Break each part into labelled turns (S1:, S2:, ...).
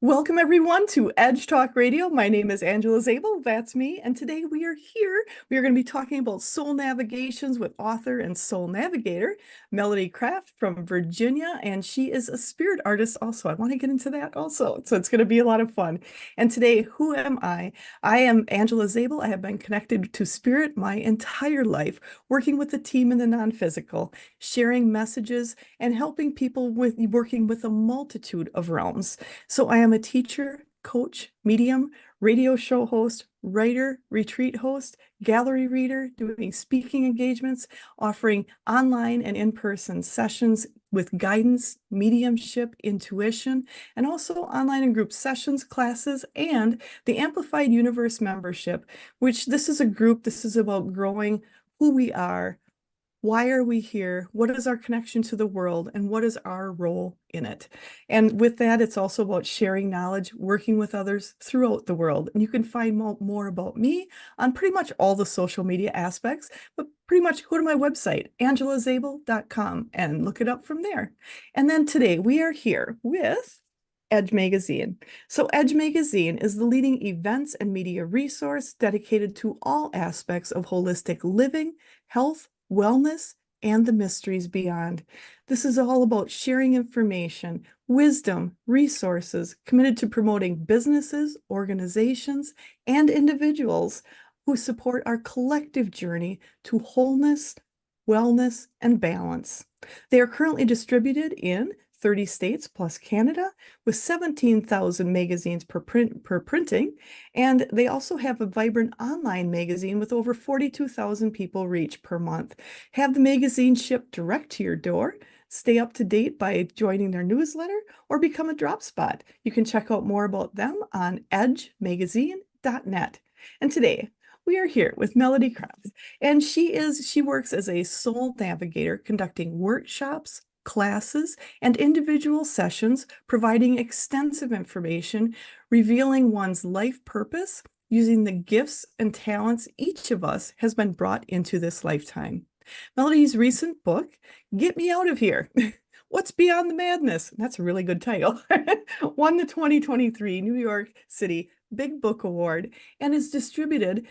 S1: Welcome everyone to Edge Talk Radio. My name is Angela Zabel. That's me. And today we are here. We are going to be talking about soul navigations with author and soul navigator Melody Krafft from Virginia. And she is a spirit artist also. I want to get into that also. So it's going to be a lot of fun. And today, who am I? I am Angela Zabel. I have been connected to spirit my entire life, working with the team in the non-physical, sharing messages and helping people with working with a multitude of realms. So I am a teacher, coach, medium, radio show host, writer, retreat host, gallery reader, doing speaking engagements, offering online and in-person sessions with guidance, mediumship, intuition, and also online and group sessions, classes, and the Amplified Universe membership, which this is a group, this is about growing who we are. Why are we here? What is our connection to the world? And what is our role in it? And with that, it's also about sharing knowledge, working with others throughout the world. And you can find more about me on pretty much all the social media aspects, but pretty much go to my website, angelazabel.com, and look it up from there. And then today we are here with Edge Magazine. So Edge Magazine is the leading events and media resource dedicated to all aspects of holistic living, health, wellness, and the mysteries beyond. This is all about sharing information, wisdom, resources, committed to promoting businesses, organizations, and individuals who support our collective journey to wholeness, wellness, and balance. They are currently distributed in 30 states plus Canada with 17,000 magazines per printing. And they also have a vibrant online magazine with over 42,000 people reach per month. Have the magazine shipped direct to your door. Stay up to date by joining their newsletter or become a drop spot. You can check out more about them on edgemagazine.net. And today, we are here with Melody Krafft, and she works as a soul navigator, conducting workshops, classes, and individual sessions, providing extensive information, revealing one's life purpose using the gifts and talents each of us has been brought into this lifetime. Melody's recent book, Get Me Out of Here. What's Beyond the Madness? That's a really good title. Won the 2023 New York City Big Book Award and is distributed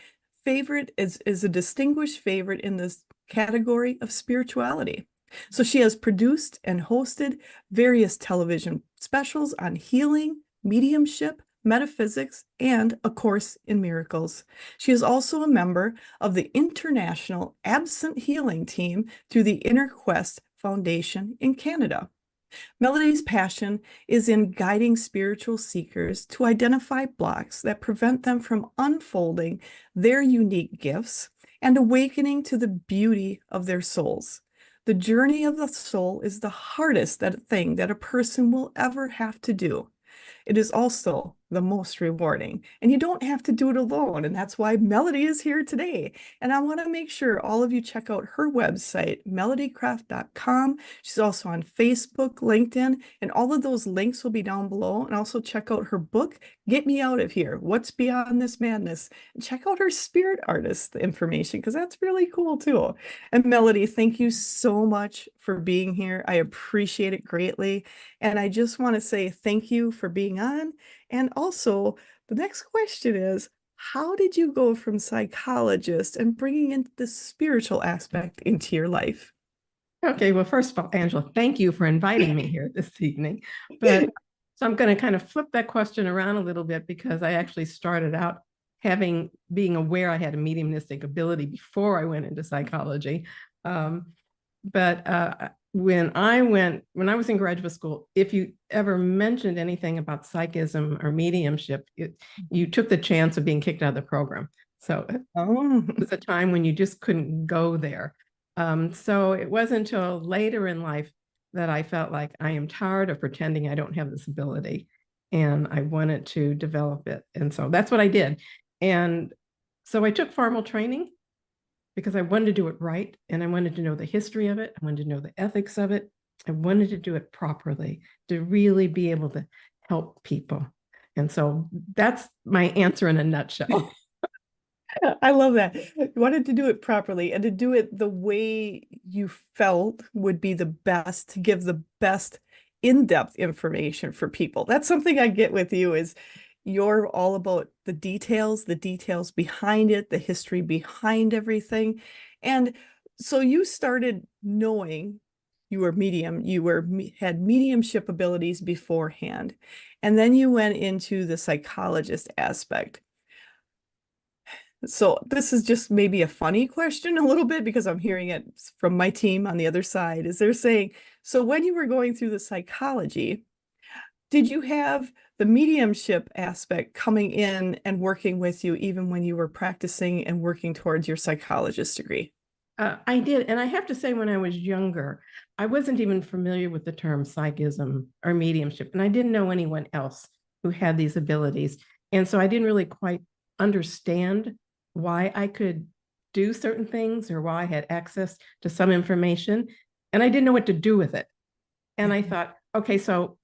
S1: is a distinguished favorite in this category of spirituality. So she has produced and hosted various television specials on healing, mediumship, metaphysics, and A Course in Miracles. She is also a member of the International Absent Healing Team through the Inner Quest Foundation in Canada. Melody's passion is in guiding spiritual seekers to identify blocks that prevent them from unfolding their unique gifts and awakening to the beauty of their souls. The journey of the soul is the hardest thing that a person will ever have to do. It is also the most rewarding, and you don't have to do it alone. And that's why Melody is here today. And I want to make sure all of you check out her website, melodykrafft.com. She's also on Facebook, LinkedIn, and all of those links will be down below. And also check out her book, Get Me Out of Here, What's Beyond This Madness? And check out her spirit artist information, because that's really cool too. And Melody, thank you so much for being here. I appreciate it greatly. And I just want to say thank you for being on. And also, the next question is, how did you go from psychologist and bringing in the spiritual aspect into your life?
S2: Okay, well, first of all, Angela, thank you for inviting me here this evening. But so I'm going to kind of flip that question around a little bit, because I actually started out being aware I had a mediumistic ability before I went into psychology. But when I was in graduate school, if you ever mentioned anything about psychism or mediumship, you took the chance of being kicked out of the program. So it was a time when you just couldn't go there. So it wasn't until later in life that I felt like I am tired of pretending I don't have this ability, and I wanted to develop it. And so that's what I did. And so I took formal training because I wanted to do it right, and I wanted to know the history of it. I wanted to know the ethics of it. I wanted to do it properly, to really be able to help people. And so that's my answer in a nutshell.
S1: I love that. You wanted to do it properly and to do it the way you felt would be the best, to give the best in-depth information for people. That's something I get with you is you're all about the details behind it, the history behind everything. And so you started knowing you were medium, had mediumship abilities beforehand. And then you went into the psychologist aspect. So this is just maybe a funny question a little bit because I'm hearing it from my team on the other side, is they're saying, so when you were going through the psychology, did you have the mediumship aspect coming in and working with you even when you were practicing and working towards your psychologist degree?
S2: I did. And I have to say, when I was younger, I wasn't even familiar with the term psychism or mediumship. And I didn't know anyone else who had these abilities. And so I didn't really quite understand why I could do certain things or why I had access to some information. And I didn't know what to do with it. And I thought, okay, so,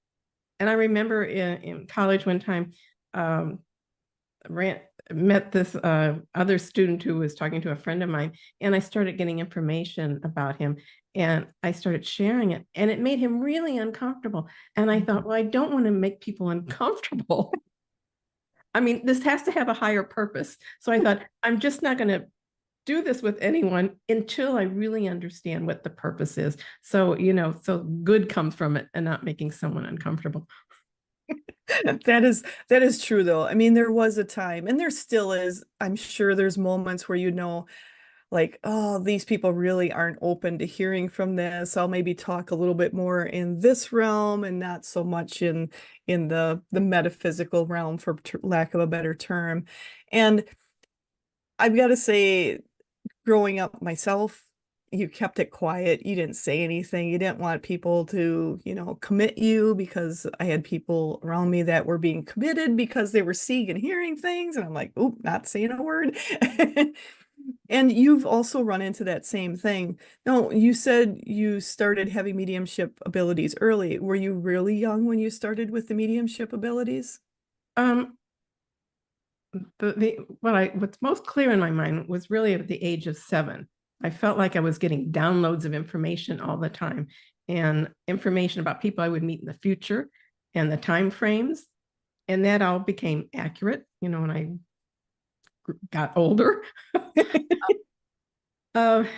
S2: and I remember in college one time, met this other student who was talking to a friend of mine, and I started getting information about him, and I started sharing it, and it made him really uncomfortable. And I thought, well, I don't want to make people uncomfortable. I mean, this has to have a higher purpose. So I thought, I'm just not going to do this with anyone until I really understand what the purpose is. So, so good comes from it and not making someone uncomfortable.
S1: That is true though. I mean, there was a time, and there still is. I'm sure there's moments where like, oh, these people really aren't open to hearing from this. I'll maybe talk a little bit more in this realm and not so much in the metaphysical realm, for lack of a better term. And I've got to say, growing up myself, you kept it quiet. You didn't say anything. You didn't want people to, commit you, because I had people around me that were being committed because they were seeing and hearing things. And I'm like, oop, not saying a word. And you've also run into that same thing. No, you said you started having mediumship abilities early. Were you really young when you started with the mediumship abilities?
S2: Um, what's most clear in my mind was really at the age of 7. I felt like I was getting downloads of information all the time, and information about people I would meet in the future and the time frames. And that all became accurate, when I got older. But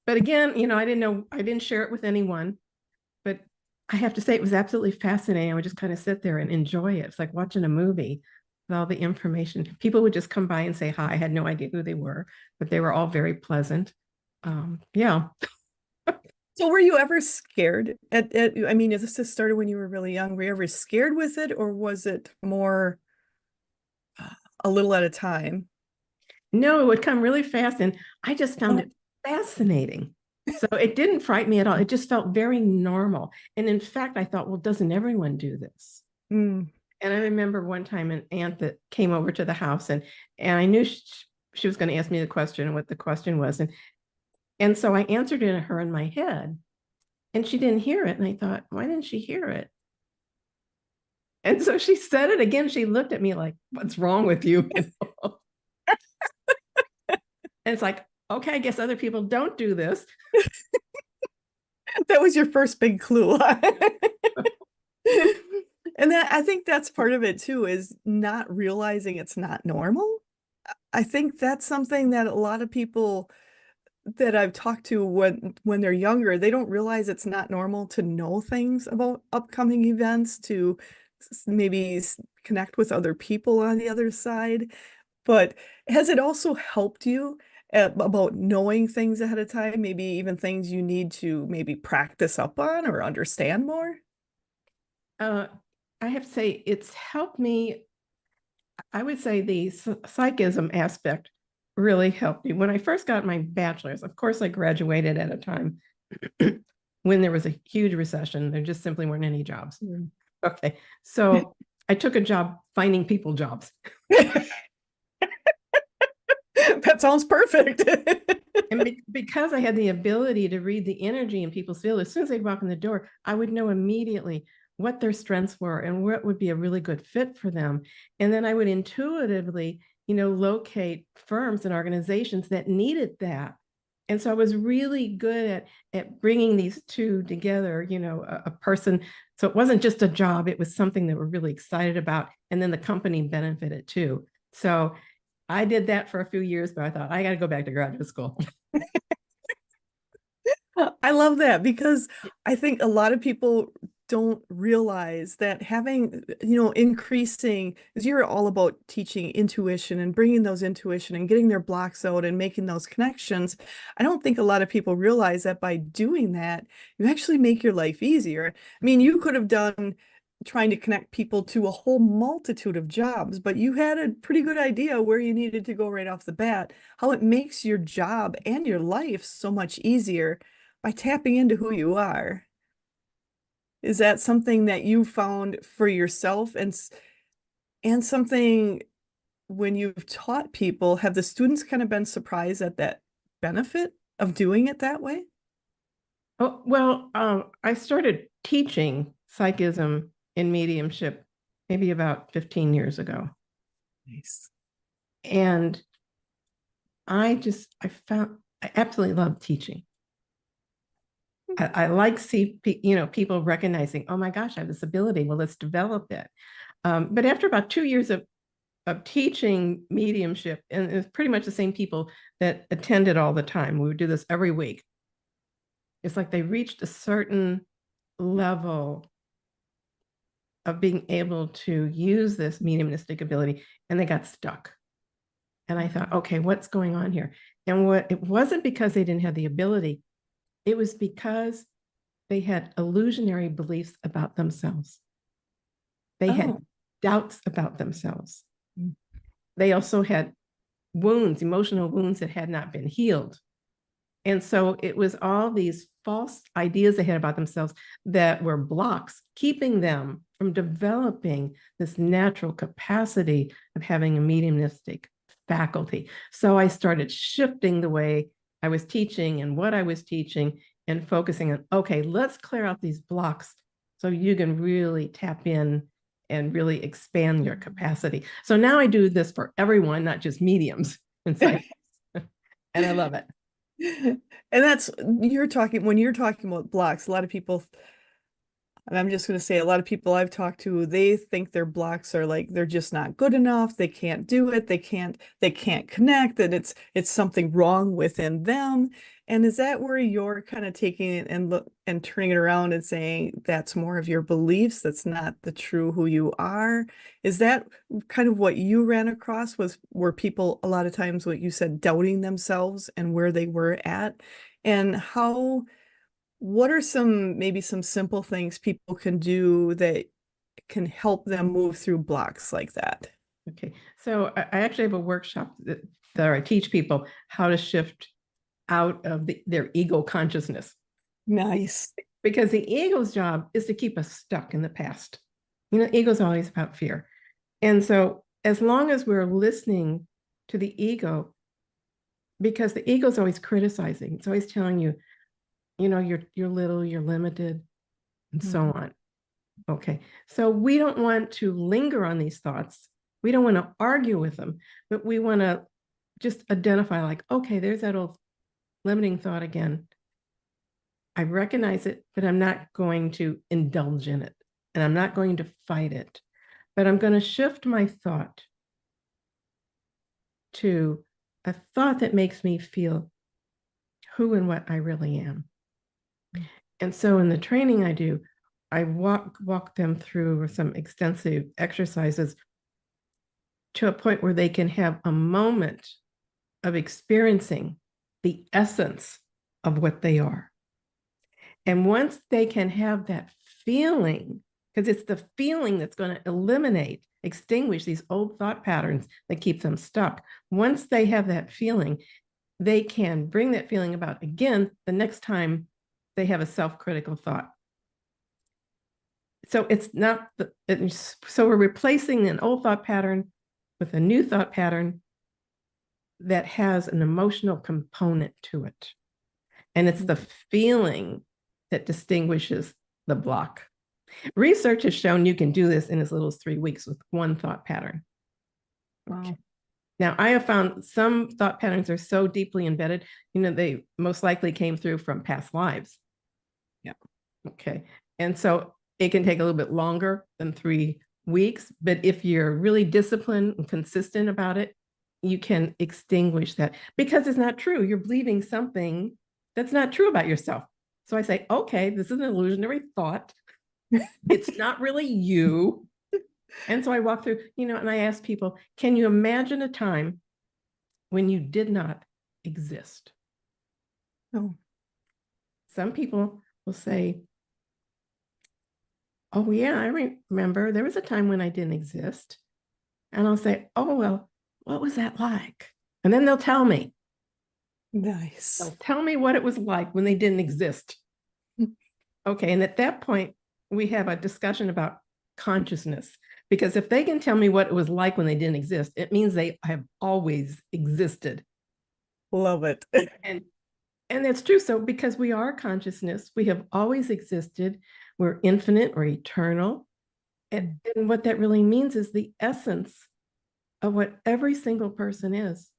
S2: again, I didn't share it with anyone, but I have to say it was absolutely fascinating. I would just kind of sit there and enjoy it. It's like watching a movie with all the information. People would just come by and say hi. I had no idea who they were, but they were all very pleasant. Yeah.
S1: So were you ever scared I mean, this just started when you were really young. Were you ever scared with it, or was it more a little at a time?
S2: No, it would come really fast. And I just found it fascinating. So it didn't frighten me at all. It just felt very normal. And in fact, I thought, well, doesn't everyone do this?
S1: Mm.
S2: And I remember one time an aunt that came over to the house, and I knew she was going to ask me the question and what the question was. And so I answered it to her in my head, and she didn't hear it. And I thought, why didn't she hear it? And so she said it again. She looked at me like, what's wrong with you? And it's like, okay, I guess other people don't do this.
S1: That was your first big clue. And I think that's part of it too, is not realizing it's not normal. I think that's something that a lot of people that I've talked to when they're younger, they don't realize it's not normal to know things about upcoming events, to maybe connect with other people on the other side. But has it also helped you about knowing things ahead of time, maybe even things you need to maybe practice up on or understand more?
S2: I have to say it's helped me. I would say the psychism aspect really helped me. When I first got my bachelor's, of course, I graduated at a time when there was a huge recession. There just simply weren't any jobs. Mm. Okay. So I took a job finding people jobs.
S1: That sounds perfect.
S2: And because I had the ability to read the energy in people's field, as soon as they'd walk in the door, I would know immediately what their strengths were and what would be a really good fit for them. And then I would intuitively, locate firms and organizations that needed that. And so I was really good at bringing these two together, a person. So it wasn't just a job, it was something that we're really excited about. And then the company benefited too. So I did that for a few years, but I thought I got to go back to graduate school.
S1: I love that because I think a lot of people don't realize that having, increasing, because you're all about teaching intuition and bringing those intuition and getting their blocks out and making those connections. I don't think a lot of people realize that by doing that, you actually make your life easier. I mean, you could have done trying to connect people to a whole multitude of jobs, but you had a pretty good idea where you needed to go right off the bat, how it makes your job and your life so much easier by tapping into who you are. Is that something that you found for yourself and something when you've taught people, have the students kind of been surprised at that benefit of doing it that way?
S2: Oh, well, I started teaching psychism in mediumship maybe about 15 years ago.
S1: Nice.
S2: And I absolutely love teaching. I like people recognizing, oh my gosh, I have this ability. Well, let's develop it. But after about 2 years of teaching mediumship, and it's pretty much the same people that attended all the time. We would do this every week. It's like they reached a certain level of being able to use this mediumistic ability, and they got stuck. And I thought, okay, what's going on here? And it wasn't because they didn't have the ability, it was because they had illusionary beliefs about themselves. They had doubts about themselves. They also had wounds, emotional wounds that had not been healed. And so it was all these false ideas they had about themselves that were blocks, keeping them from developing this natural capacity of having a mediumistic faculty. So I started shifting the way I was teaching and what I was teaching and focusing on, okay, let's clear out these blocks so you can really tap in and really expand your capacity. So now I do this for everyone, not just mediums. And I love it.
S1: And that's when you're talking about blocks, a lot of people, and I'm just going to say a lot of people I've talked to, they think their blocks are like they're just not good enough, they can't do it, they can't connect, that it's something wrong within them. And is that where you're kind of taking it and turning it around and saying that's more of your beliefs, that's not the true who you are? Is that kind of what you ran across, were people a lot of times what you said, doubting themselves and where they were at? And what are maybe some simple things people can do that can help them move through blocks like that?
S2: Okay, so I actually have a workshop that I teach people how to shift out of their ego consciousness.
S1: Nice.
S2: Because the ego's job is to keep us stuck in the past. Ego's always about fear. And so as long as we're listening to the ego, because the ego's always criticizing, it's always telling you, you're little, you're limited, and so on. Okay, so we don't want to linger on these thoughts. We don't want to argue with them, but we want to just identify like, okay, there's that old limiting thought again. I recognize it, but I'm not going to indulge in it, and I'm not going to fight it, but I'm going to shift my thought to a thought that makes me feel who and what I really am. And so in the training I do, I walk them through some extensive exercises to a point where they can have a moment of experiencing the essence of what they are. And once they can have that feeling, because it's the feeling that's going to extinguish these old thought patterns that keep them stuck. Once they have that feeling, they can bring that feeling about again the next time they have a self-critical thought. So so we're replacing an old thought pattern with a new thought pattern that has an emotional component to it. And it's the feeling that distinguishes the block. Research has shown you can do this in as little as 3 weeks with one thought pattern.
S1: Wow.
S2: Okay. Now, I have found some thought patterns are so deeply embedded, they most likely came through from past lives.
S1: Yeah.
S2: Okay. And so it can take a little bit longer than 3 weeks, but if you're really disciplined and consistent about it, you can extinguish that because it's not true. You're believing something that's not true about yourself. So I say, okay, this is an illusionary thought. It's not really you. And so I walk through, and I ask people, can you imagine a time when you did not exist?
S1: No.
S2: Some people will say, oh, yeah, I remember there was a time when I didn't exist. And I'll say, oh, well, what was that like? And then they'll tell me.
S1: Nice.
S2: They'll tell me what it was like when they didn't exist. Okay. And at that point, we have a discussion about consciousness. Because if they can tell me what it was like when they didn't exist, it means they have always existed.
S1: Love it.
S2: And that's true. So because we are consciousness, we have always existed. We're infinite or eternal. And what that really means is the essence of what every single person is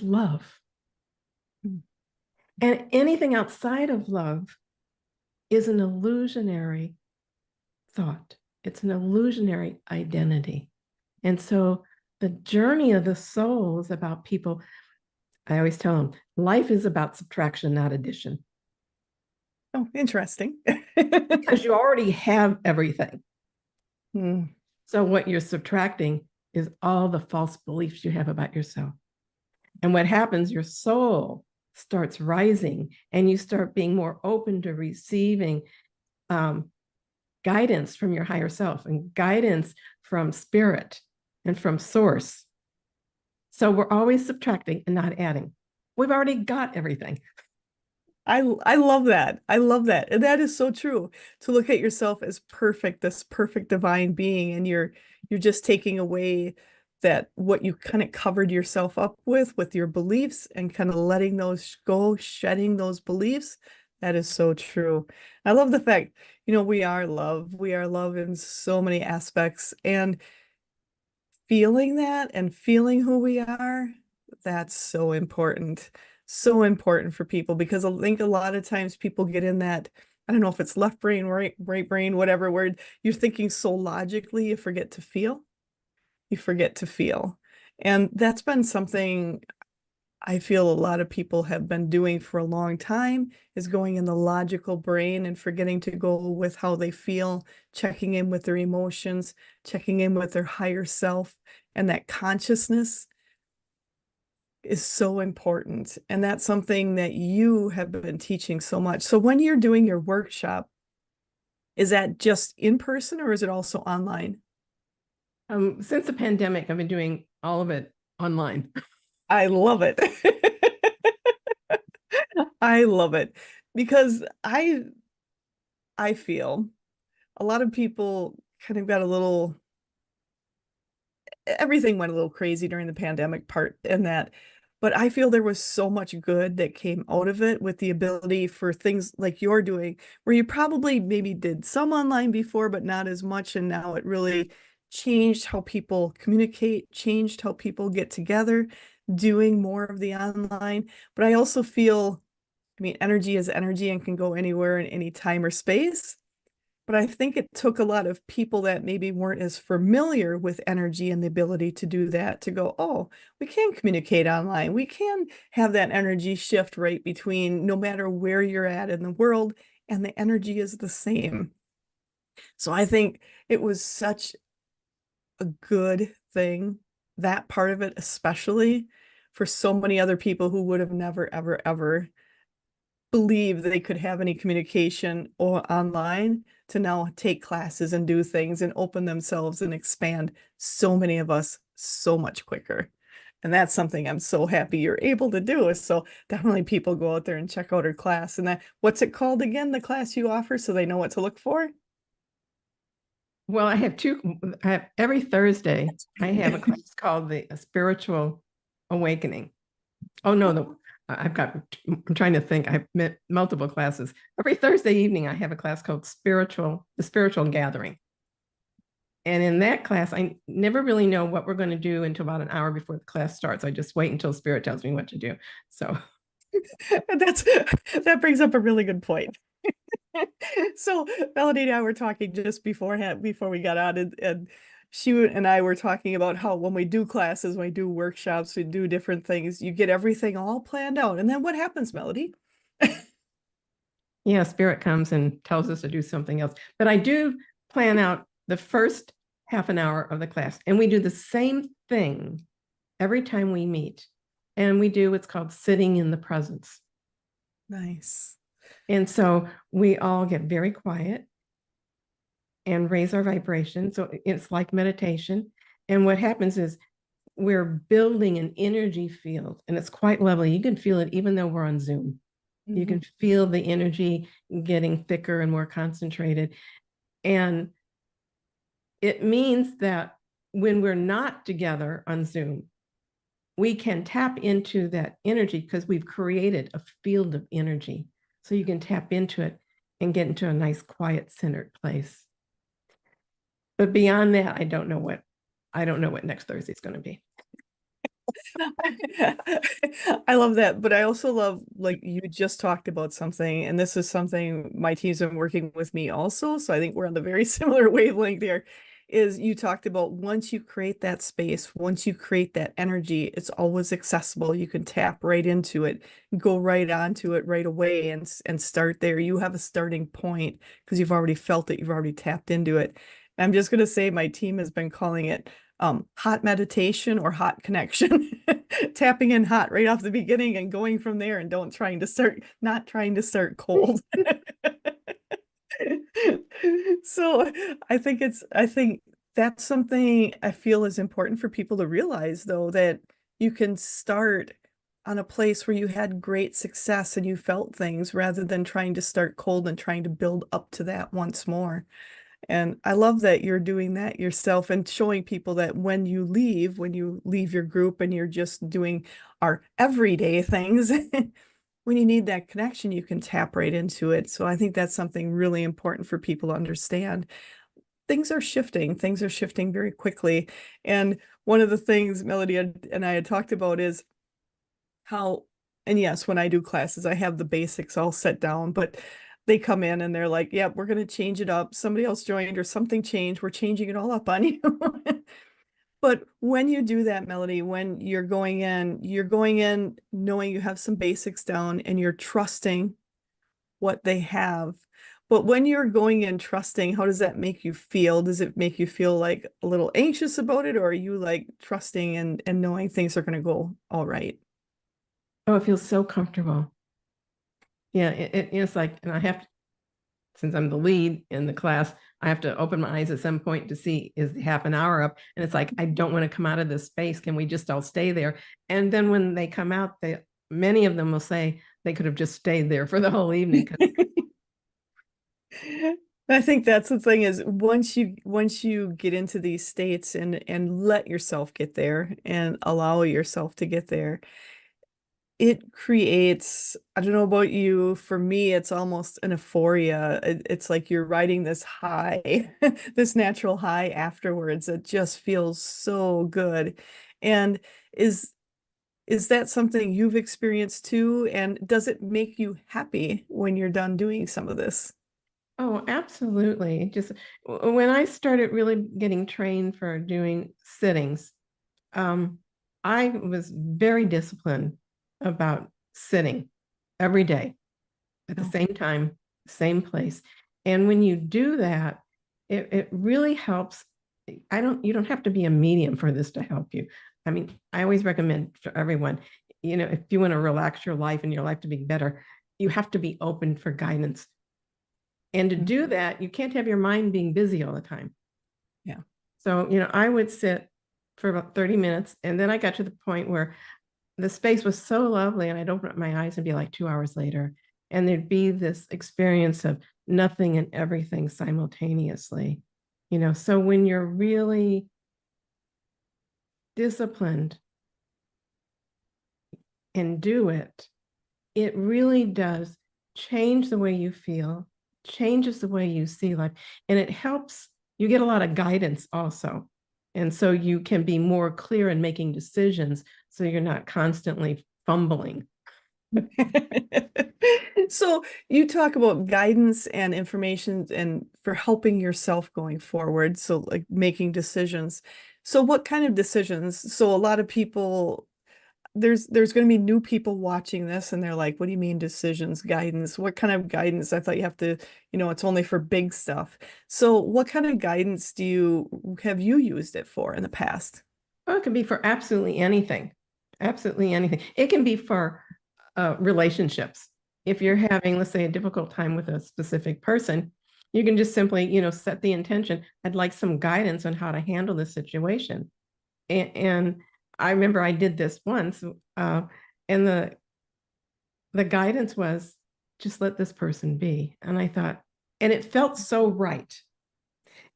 S2: love. And anything outside of love is an illusionary thought. It's an illusionary identity. And so the journey of the soul is about people. I always tell them, life is about subtraction, not addition.
S1: Oh, interesting.
S2: Because you already have everything.
S1: Hmm.
S2: So what you're subtracting is all the false beliefs you have about yourself. And what happens, your soul starts rising and you start being more open to receiving guidance from your higher self and guidance from spirit and from source. So we're always subtracting and not adding. We've already got everything.
S1: I love that. I love that. And that is so true. To look at yourself as perfect, this perfect divine being, and you're just taking away that what you kind of covered yourself up with your beliefs and kind of letting those go, shedding those beliefs. That is so true. I love the fact, we are love. We are love in so many aspects. And feeling that and feeling who we are, that's so important. So important for people because I think a lot of times people get in that, I don't know if it's left brain, right brain, whatever word, you're thinking so logically, you forget to feel. You forget to feel. And that's been something I feel a lot of people have been doing for a long time is going in the logical brain and forgetting to go with how they feel, checking in with their emotions, checking in with their higher self, and that consciousness is so important. And that's something that you have been teaching so much. So when you're doing your workshop, is that just in person or is it also online?
S2: Since the pandemic, I've been doing all of it online.
S1: I love it. I love it because I feel a lot of people kind of got a little, everything went a little crazy during the pandemic part and that, but I feel there was so much good that came out of it with the ability for things like you're doing, where you probably maybe did some online before, but not as much. And now it really changed how people communicate, changed how people get together, doing more of the online. But I also feel, I mean, energy is energy and can go anywhere in any time or space. But I think it took a lot of people that maybe weren't as familiar with energy and the ability to do that to go, oh, we can communicate online. We can have that energy shift right between no matter where you're at in the world, and the energy is the same. So I think it was such a good thing, that part of it, especially for so many other people who would have never, ever, ever believe they could have any communication or online to now take classes and do things and open themselves and expand so many of us so much quicker. And that's something I'm so happy you're able to do. So definitely people go out there and check out her class. And that, what's it called again, the class you offer so they know what to look for?
S2: Well, every Thursday, I have a class called the Spiritual Awakening. Oh, no, I'm trying to think. I've met multiple classes. Every Thursday evening, I have a class called the Spiritual Gathering. And in that class, I never really know what we're going to do until about an hour before the class starts. I just wait until Spirit tells me what to do. So
S1: that brings up a really good point. So Melody and I were talking just beforehand, before we got on, and she and I were talking about how when we do classes, when we do workshops, we do different things, you get everything all planned out. And then what happens, Melody?
S2: yeah, Spirit comes and tells us to do something else. But I do plan out the first half an hour of the class, and we do the same thing every time we meet. And we do what's called sitting in the presence.
S1: Nice.
S2: And so we all get very quiet and raise our vibration. So it's like meditation. And what happens is we're building an energy field, and it's quite lovely. You can feel it even though we're on Zoom. You can feel the energy getting thicker and more concentrated. And it means that when we're not together on Zoom, we can tap into that energy because we've created a field of energy. So you can tap into it and get into a nice, quiet, centered place. But beyond that, I don't know what next Thursday is going to be.
S1: I love that, but I also love, like, you just talked about something, and this is something my team's been working with me also, so I think we're on the very similar wavelength there, is you talked about once you create that space, once you create that energy, it's always accessible. You can tap right into it, go right onto it right away and start there. You have a starting point because you've already felt it, you've already tapped into it. I'm just going to say my team has been calling it hot meditation or hot connection. Tapping in hot right off the beginning and going from there, and not trying to start cold. So I think that's something I feel is important for people to realize, though, that you can start on a place where you had great success and you felt things rather than trying to start cold and trying to build up to that once more. And I love that you're doing that yourself and showing people that when you leave your group and you're just doing our everyday things, when you need that connection, you can tap right into it. So I think that's something really important for people to understand. Things are shifting very quickly. And one of the things Melody and I had talked about is how, and yes, when I do classes, I have the basics all set down, but they come in and they're like, yeah, we're going to change it up. Somebody else joined or something changed. We're changing it all up on you. But when you do that, Melody, when you're going in knowing you have some basics down and you're trusting what they have. But when you're going in trusting, how does that make you feel? Does it make you feel like a little anxious about it, or are you like trusting and knowing things are going to go all right?
S2: Oh, it feels so comfortable. Yeah, it's like, and I have to, since I'm the lead in the class, I have to open my eyes at some point to see, is the half an hour up? And it's like, I don't want to come out of this space. Can we just all stay there? And then when they come out, many of them will say they could have just stayed there for the whole evening.
S1: I think that's the thing, is once you get into these states and let yourself get there and allow yourself to get there, it creates, I don't know about you, for me, it's almost an euphoria. It's like you're riding this high, this natural high afterwards. It just feels so good. And is is that something you've experienced too? And does it make you happy when you're done doing some of this?
S2: Oh, absolutely. Just when I started really getting trained for doing sittings, um, I was very disciplined about sitting every day at the
S1: Oh,
S2: same time, same place. And when you do that, it really helps. You don't have to be a medium for this to help you. I mean, I always recommend for everyone, if you want to relax your life and your life to be better, you have to be open for guidance. And to do that, you can't have your mind being busy all the time.
S1: yeah.
S2: So, I would sit for about 30 minutes, and then I got to the point where the space was so lovely, and I'd open up my eyes and be like 2 hours later, and there'd be this experience of nothing and everything simultaneously. So when you're really disciplined and do it, it really does change the way you feel, changes the way you see life, and it helps you get a lot of guidance also. And so you can be more clear in making decisions so you're not constantly fumbling.
S1: So you talk about guidance and information and for helping yourself going forward. So like making decisions. So what kind of decisions? So a lot of people, there's going to be new people watching this and they're like, what do you mean decisions, guidance? What kind of guidance? I thought you have to, it's only for big stuff. So what kind of guidance have you used it for in the past?
S2: Well, it can be for absolutely anything. Absolutely anything. It can be for relationships. If you're having, let's say, a difficult time with a specific person, you can just simply, set the intention. I'd like some guidance on how to handle this situation. And I remember I did this once, and the guidance was just let this person be. And I thought, and it felt so right.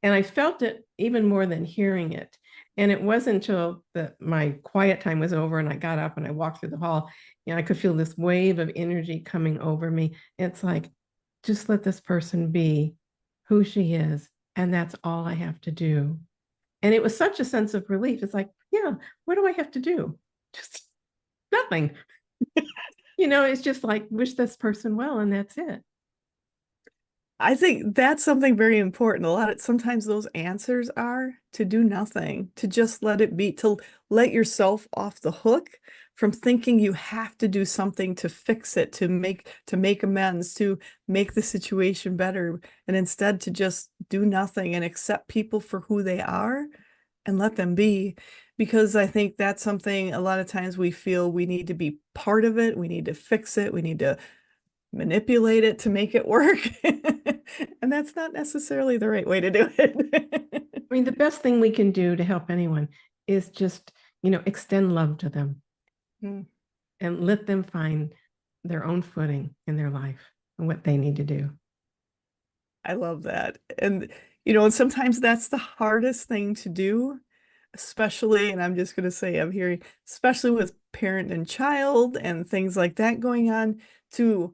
S2: And I felt it even more than hearing it. And it wasn't until my quiet time was over and I got up and I walked through the hall, I could feel this wave of energy coming over me. It's like, just let this person be who she is. And that's all I have to do. And it was such a sense of relief. It's like, yeah, what do I have to do? Just nothing. It's just like, wish this person well, and that's it.
S1: I think that's something very important. Sometimes those answers are to do nothing, to just let it be, to let yourself off the hook from thinking you have to do something to fix it, to make amends, to make the situation better, and instead to just do nothing and accept people for who they are and let them be. Because I think that's something a lot of times we feel we need to be part of it, we need to fix it, we need to manipulate it to make it work. And that's not necessarily the right way to do it.
S2: I mean, the best thing we can do to help anyone is just, extend love to them and let them find their own footing in their life and what they need to do.
S1: I love that. And sometimes that's the hardest thing to do, especially, and I'm just going to say, I'm hearing, especially with parent and child and things like that going on, to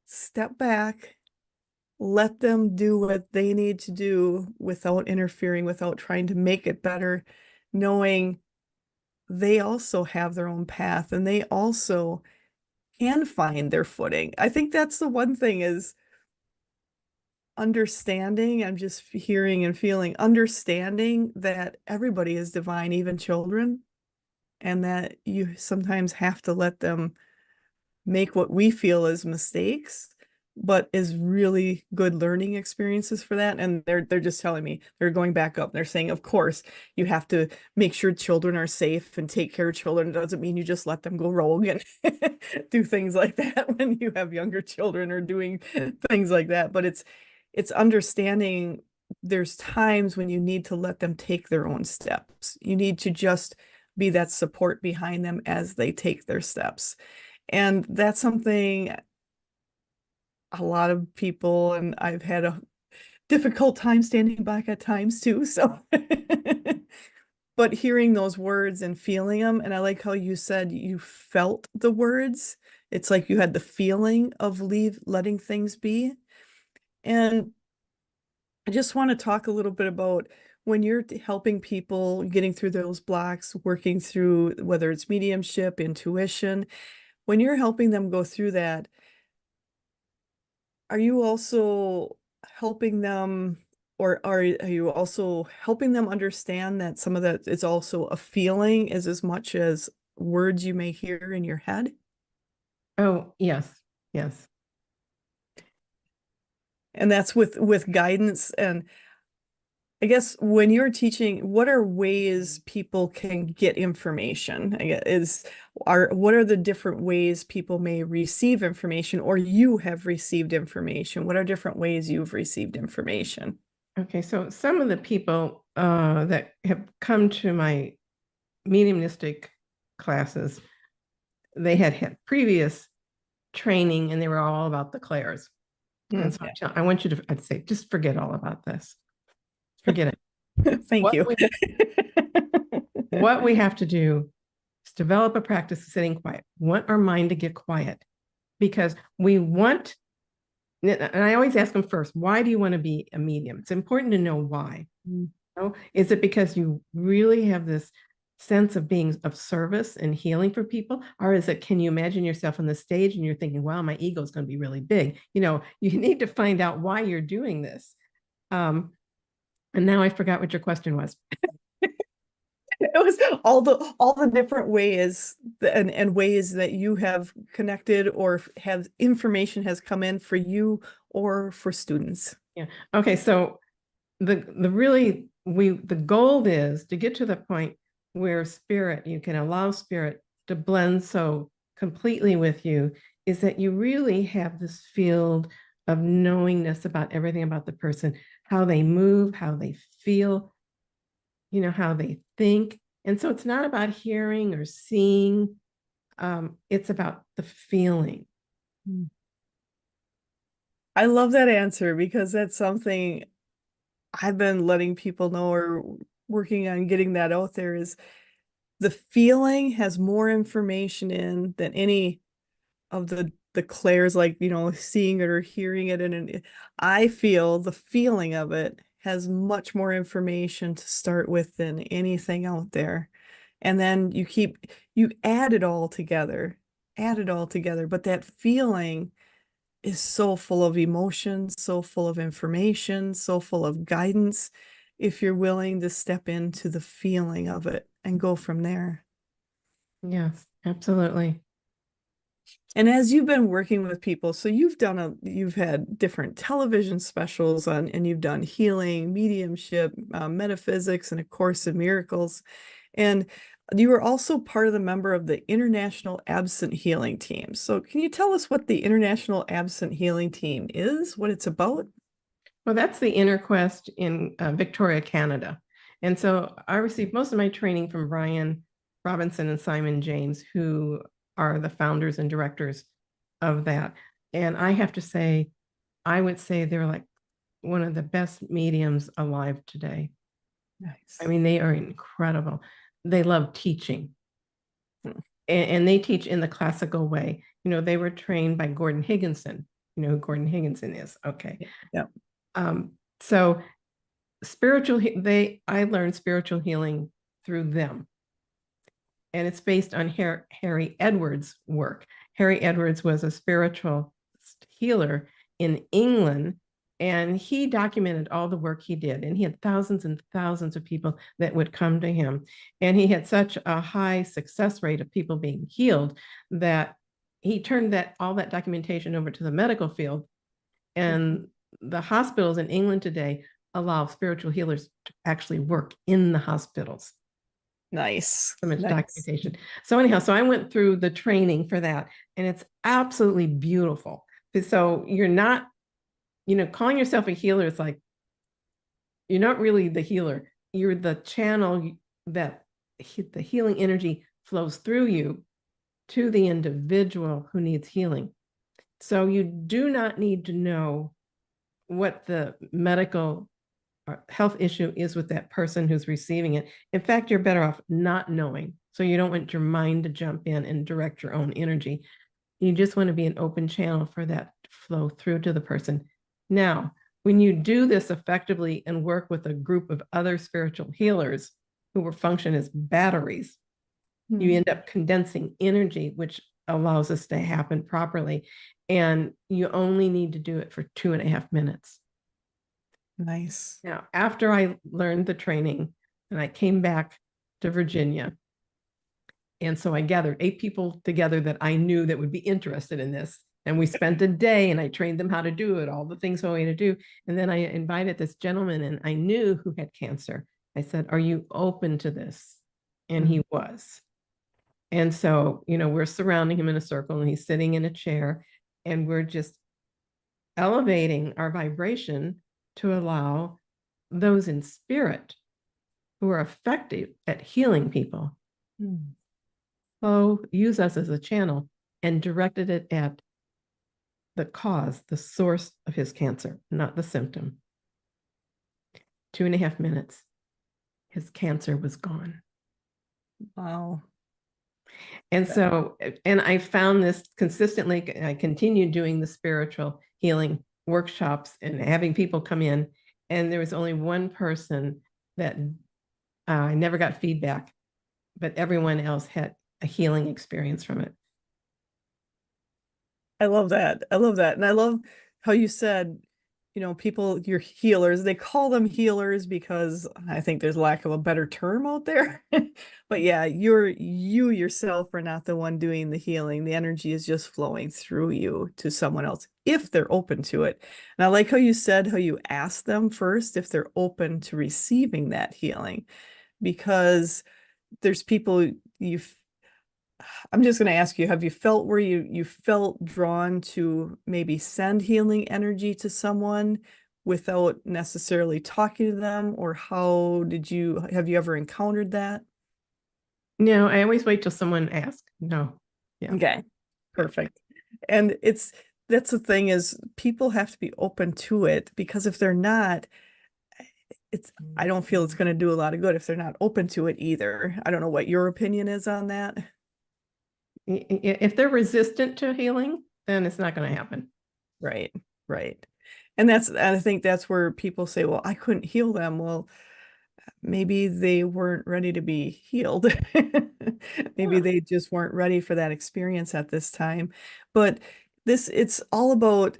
S1: step back, let them do what they need to do without interfering, without trying to make it better, knowing they also have their own path and they also can find their footing. I think that's the one thing is understanding. I'm just hearing and feeling, understanding that everybody is divine, even children, and that you sometimes have to let them make what we feel is mistakes, but is really good learning experiences for that. And they're just telling me, they're going back up. They're saying, of course, you have to make sure children are safe and take care of children. It doesn't mean you just let them go rogue and do things like that when you have younger children or doing things like that. But it's understanding there's times when you need to let them take their own steps. You need to just be that support behind them as they take their steps. And that's something a lot of people, and I've had a difficult time standing back at times too. So, but hearing those words and feeling them, and I like how you said you felt the words. It's like you had the feeling of letting things be. And I just want to talk a little bit about when you're helping people getting through those blocks, working through whether it's mediumship, intuition, when you're helping them go through that, are you also helping them, or are you also helping them understand that some of that is also a feeling as much as words you may hear in your head?
S2: Oh, yes, yes.
S1: And that's with guidance. And I guess when you're teaching, what are ways people can get information? What are the different ways people may receive information, or you have received information? What are different ways you've received information?
S2: Okay, so some of the people that have come to my mediumistic classes, they had previous training and they were all about the clairs. And so I want you to, I'd say, just forget all about this. Forget
S1: it. Thank you.
S2: What we have to do is develop a practice of sitting quiet. We want our mind to get quiet because we want, and I always ask them first, why do you want to be a medium? It's important to know why.
S1: Mm.
S2: know? Is it because you really have this sense of being of service and healing for people? Or is it, can you imagine yourself on the stage and you're thinking, wow, my ego is going to be really big? You know, you need to find out why you're doing this. And now I forgot what your question was.
S1: It was all the different ways and ways that you have connected or have information has come in for you or for students.
S2: Yeah. Okay. So the really the goal is to get to the point where spirit, you can allow spirit to blend so completely with you, is that you really have this field of knowingness about everything about the person, how they move, how they feel, you know, how they think. And so it's not about hearing or seeing, it's about the feeling.
S1: I love that answer because that's something I've been letting people know or working on getting that out there is the feeling has more information in than any of the clairs, like, you know, seeing it or hearing it. And I feel the feeling of it has much more information to start with than anything out there. And then you add it all together. But that feeling is so full of emotion, so full of information, so full of guidance, if you're willing to step into the feeling of it and go from there.
S2: Yes, absolutely.
S1: And as you've been working with people, so you've had different television specials on, and you've done healing, mediumship, metaphysics, and A Course in Miracles. And you were also part of the member of the International Absent Healing Team. So can you tell us what the International Absent Healing Team is, what it's about?
S2: Well, that's the Inner Quest in Victoria, Canada. And so I received most of my training from Brian Robinson and Simon James, who are the founders and directors of that. And I have to say, I would say they're like one of the best mediums alive today.
S1: Nice.
S2: I mean, they are incredible. They love teaching. And they teach in the classical way. You know, they were trained by Gordon Higginson. You know who Gordon Higginson is? Okay.
S1: Yeah.
S2: So I learned spiritual healing through them. And it's based on Harry Edwards' work. Harry Edwards was a spiritual healer in England, and he documented all the work he did. And he had thousands and thousands of people that would come to him. And he had such a high success rate of people being healed that he turned all that documentation over to the medical field. And the hospitals in England today allow spiritual healers to actually work in the hospitals.
S1: Nice.
S2: So much
S1: Nice.
S2: documentation. So anyhow, so I went through the training for that, and it's absolutely beautiful. So you're not, you know, calling yourself a healer is like, you're not really the healer. You're the channel that the healing energy flows through you to the individual who needs healing. So you do not need to know what the medical health issue is with that person who's receiving it. In fact, you're better off not knowing. So you don't want your mind to jump in and direct your own energy. You just want to be an open channel for that flow through to the person. Now, when you do this effectively and work with a group of other spiritual healers who will function as batteries, you end up condensing energy, which allows this to happen properly. And you only need to do it for 2.5 minutes.
S1: Nice.
S2: Now, after I learned the training and I came back to Virginia, and so I gathered 8 people together that I knew that would be interested in this. And we spent a day and I trained them how to do it, all the things I wanted to do. And then I invited this gentleman, and I knew who had cancer. I said, "Are you open to this?" And he was. And so, you know, we're surrounding him in a circle, and he's sitting in a chair, and we're just elevating our vibration to allow those in spirit who are effective at healing people use us as a channel, and directed it at the cause, the source of his cancer, not the symptom. 2.5 minutes, his cancer was gone.
S1: Wow.
S2: And so, and I found this consistently. I continued doing the spiritual healing workshops and having people come in. And there was only one person that I never got feedback, but everyone else had a healing experience from it.
S1: I love that. I love that. And I love how you said, people, you're healers. They call them healers because I think there's lack of a better term out there. But yeah, you yourself are not the one doing the healing. The energy is just flowing through you to someone else if they're open to it. And I like how you said how you ask them first if they're open to receiving that healing, because there's people you've I'm just going to ask you, have you felt where you felt drawn to maybe send healing energy to someone without necessarily talking to them? Or have you ever encountered that?
S2: No, I always wait till someone asks. No. Yeah.
S1: Okay, perfect. And that's the thing, is people have to be open to it, because if they're not, I don't feel it's going to do a lot of good if they're not open to it either. I don't know what your opinion is on that.
S2: If they're resistant to healing, then it's not going to happen.
S1: Right, right. And I think that's where people say, well, I couldn't heal them. Well, maybe they weren't ready to be healed. Maybe
S2: Yeah.
S1: they just weren't ready for that experience at this time. But it's all about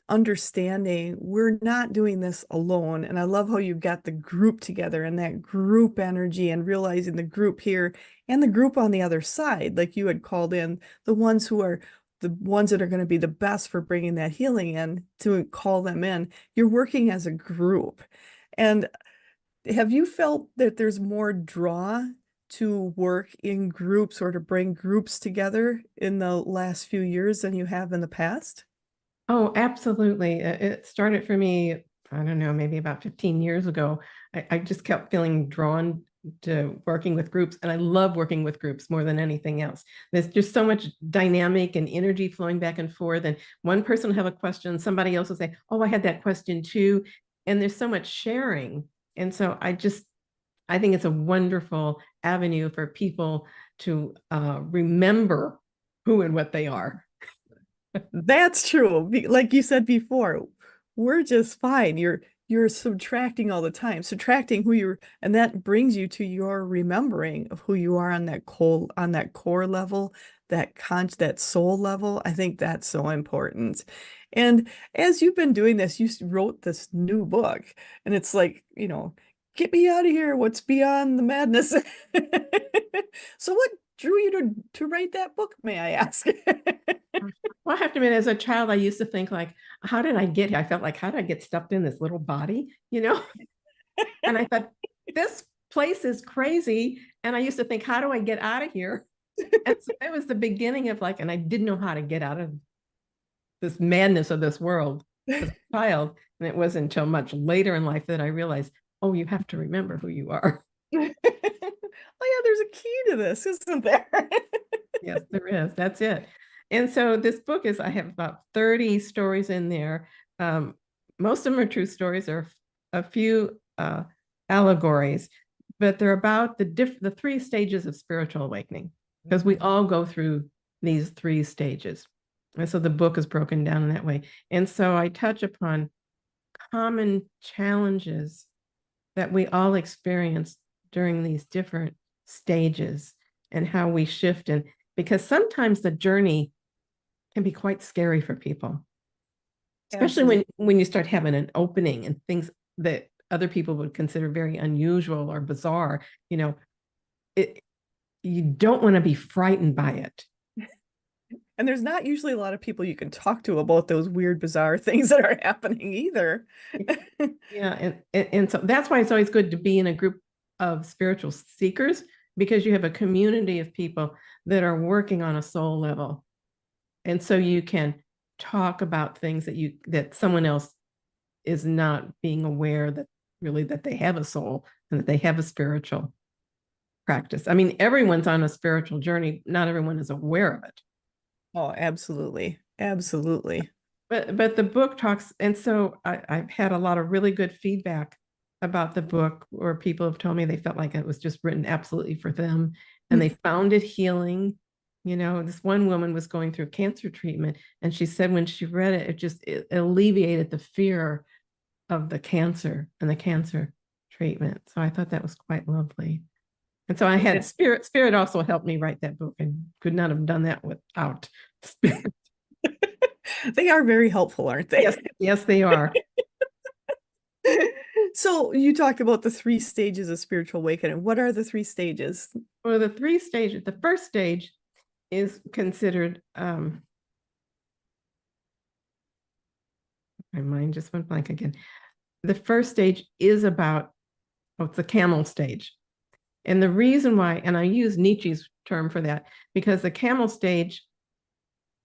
S1: understanding we're not doing this alone. And I love how you got the group together and that group energy, and realizing the group here and the group on the other side, like you had called in the ones that are going to be the best for bringing that healing in, to call them in. You're working as a group. And have you felt that there's more draw to work in groups or to bring groups together in the last few years than you have in the past?
S2: Oh, absolutely. It started for me, I don't know, maybe about 15 years ago. I just kept feeling drawn to working with groups, and I love working with groups more than anything else. There's just so much dynamic and energy flowing back and forth. And one person will have a question, somebody else will say, oh, I had that question too. And there's so much sharing. And so I think it's a wonderful avenue for people to remember who and what they are.
S1: That's true. Like you said before, we're just fine. You're subtracting all the time, subtracting who you're, and that brings you to your remembering of who you are on that core level, that soul level. I think that's so important. And as you've been doing this, you wrote this new book, and it's like, get me out of here. What's beyond the madness? So what drew you to write that book, may I ask?
S2: Well, I have to admit, as a child, I used to think like, how did I get here? I felt like, how did I get stuffed in this little body? And I thought, this place is crazy. And I used to think, how do I get out of here? And so that was the beginning of like, and I didn't know how to get out of this madness of this world as a child. And it wasn't until much later in life that I realized, oh, you have to remember who you are.
S1: Oh yeah, there's a key to this, isn't there?
S2: Yes, there is. That's it. And so this book I have about 30 stories in there. Most of them are true stories, or a few allegories, but they're about the three stages of spiritual awakening, because we all go through these three stages. And so the book is broken down in that way. And so I touch upon common challenges that we all experience during these different stages, and how we shift. And because sometimes the journey can be quite scary for people, especially when you start having an opening and things that other people would consider very unusual or bizarre. You don't want to be frightened by it.
S1: And there's not usually a lot of people you can talk to about those weird, bizarre things that are happening either.
S2: Yeah, and so that's why it's always good to be in a group of spiritual seekers, because you have a community of people that are working on a soul level. And so you can talk about things that someone else is not being aware that they have a soul and that they have a spiritual practice. I mean, everyone's on a spiritual journey. Not everyone is aware of it.
S1: Oh, absolutely. Absolutely.
S2: But the book talks, and so I've had a lot of really good feedback about the book, where people have told me they felt like it was just written absolutely for them, and they found it healing. This one woman was going through cancer treatment, and she said when she read it, it alleviated the fear of the cancer and the cancer treatment. So I thought that was quite lovely. And so I had Spirit also helped me write that book, and could not have done that without Spirit.
S1: They are very helpful, aren't they?
S2: Yes, they are.
S1: So you talked about the 3 stages of spiritual awakening. What are the 3 stages?
S2: Well, the 3 stages, the first stage is considered, my mind just went blank again. The first stage is about, it's the camel stage. And the reason why, and I use Nietzsche's term for that, because the camel stage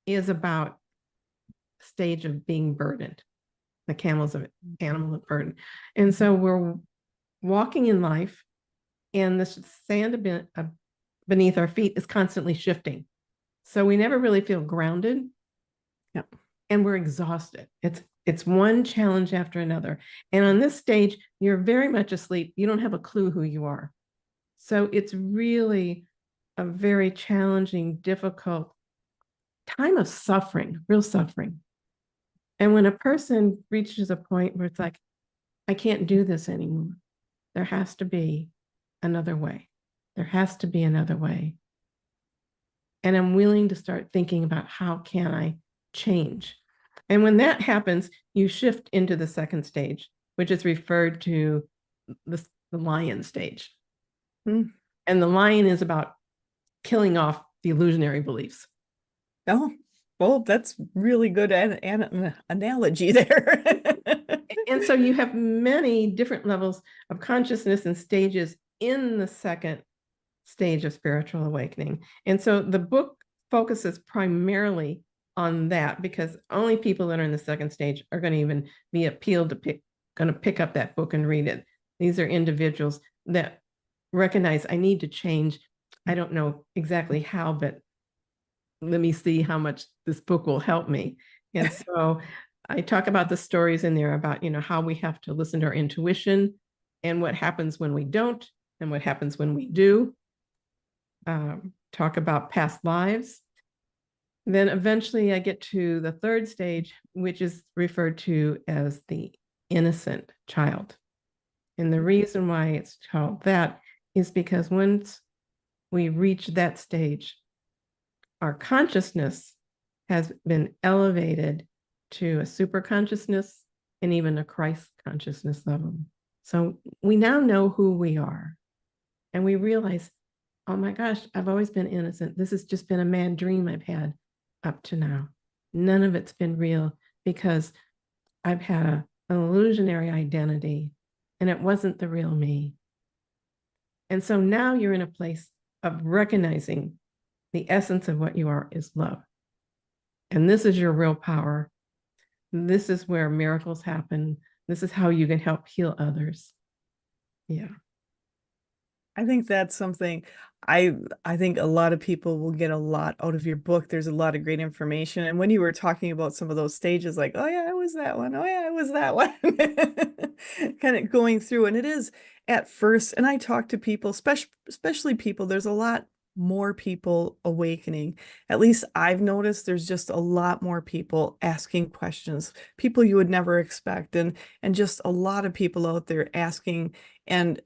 S2: is about stage of being burdened. The camel's an animal of burden. And so we're walking in life, and the sand beneath our feet is constantly shifting. So we never really feel grounded.
S1: Yep.
S2: And we're exhausted. It's one challenge after another. And on this stage, you're very much asleep. You don't have a clue who you are. So it's really a very challenging, difficult time of suffering, real suffering. And when a person reaches a point where it's like, I can't do this anymore, there has to be another way. There has to be another way. And I'm willing to start thinking about, how can I change? And when that happens, you shift into the second stage, which is referred to the lion stage. And the lion is about killing off the illusionary beliefs.
S1: Oh, well, that's really good analogy there.
S2: And so you have many different levels of consciousness and stages in the second stage of spiritual awakening. And so the book focuses primarily on that, because only people that are in the second stage are going to even be appealed to going to pick up that book and read it. These are individuals that recognize, I need to change. I don't know exactly how, but let me see how much this book will help me. And so I talk about the stories in there about, how we have to listen to our intuition, and what happens when we don't, and what happens when we do. Talk about past lives. Then eventually I get to the third stage, which is referred to as the innocent child. And the reason why it's called that is because once we reach that stage, our consciousness has been elevated to a super consciousness and even a Christ consciousness level. So we now know who we are, and we realize, oh my gosh, I've always been innocent. This has just been a mad dream I've had up to now. None of it's been real, because I've had an illusionary identity, and it wasn't the real me. And so now you're in a place of recognizing the essence of what you are is love. And this is your real power. This is where miracles happen. This is how you can help heal others. Yeah.
S1: I think that's something I think a lot of people will get a lot out of your book. There's a lot of great information. And when you were talking about some of those stages, like, oh yeah, I was that one. Oh yeah, I was that one. Kind of going through. And it is at first, and I talk to people, especially people, there's a lot more people awakening. At least I've noticed there's just a lot more people asking questions, people you would never expect, and just a lot of people out there asking and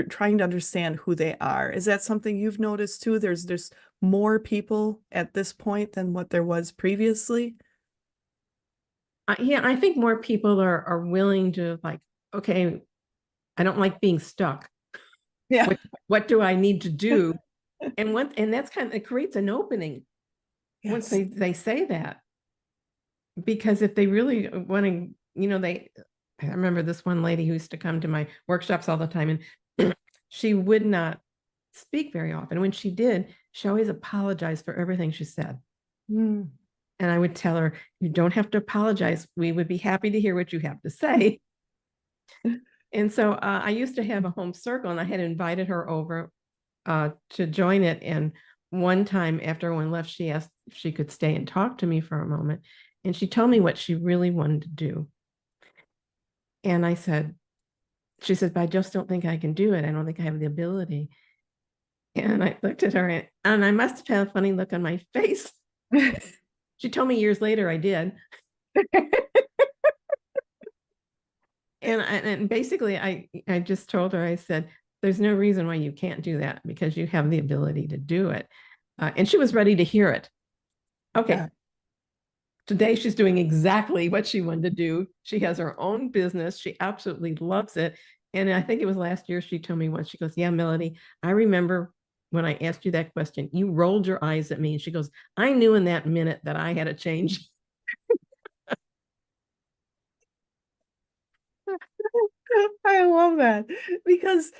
S1: trying to understand who they are. Is that something you've noticed too? There's more people at this point than what there was previously.
S2: Yeah, I think more people are willing to, like, okay, I don't like being stuck.
S1: Yeah.
S2: What do I need to do? And that's it creates an opening. Yes. Once they say that, because if they really want to, I remember this one lady who used to come to my workshops all the time, and she would not speak very often. When she did, she always apologized for everything she said. And I would tell her, you don't have to apologize. We would be happy to hear what you have to say. And so I used to have a home circle, and I had invited her over to join it. And one time after everyone left, she asked if she could stay and talk to me for a moment. And she told me what she really wanted to do. And she said, but I just don't think I can do it. I don't think I have the ability. And I looked at her, and I must have had a funny look on my face. She told me years later I did. And basically I just told her, I said, there's no reason why you can't do that because you have the ability to do it. And she was ready to hear it. Okay.
S1: Yeah.
S2: Today she's doing exactly what she wanted to do. She has her own business. She absolutely loves it. And I think it was last year she told me once, she goes, yeah, Melody, I remember when I asked you that question, you rolled your eyes at me. And she goes, I knew in that minute that I had to change.
S1: I love that because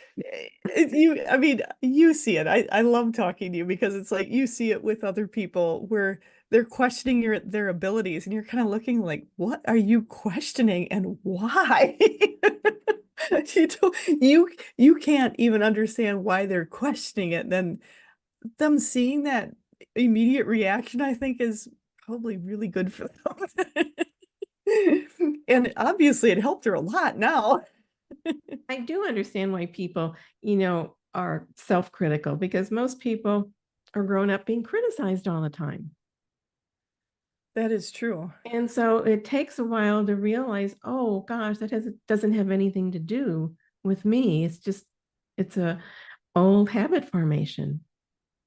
S1: I mean, you see it. I love talking to you because it's like you see it with other people where they're questioning their abilities and you're kind of looking like, what are you questioning and why? You can't even understand why they're questioning it. Then them seeing that immediate reaction, I think, is probably really good for them. And obviously it helped her a lot now.
S2: I do understand why people, are self-critical because most people are grown up being criticized all the time.
S1: That is true.
S2: And so it takes a while to realize, oh gosh, doesn't have anything to do with me. It's a old habit formation.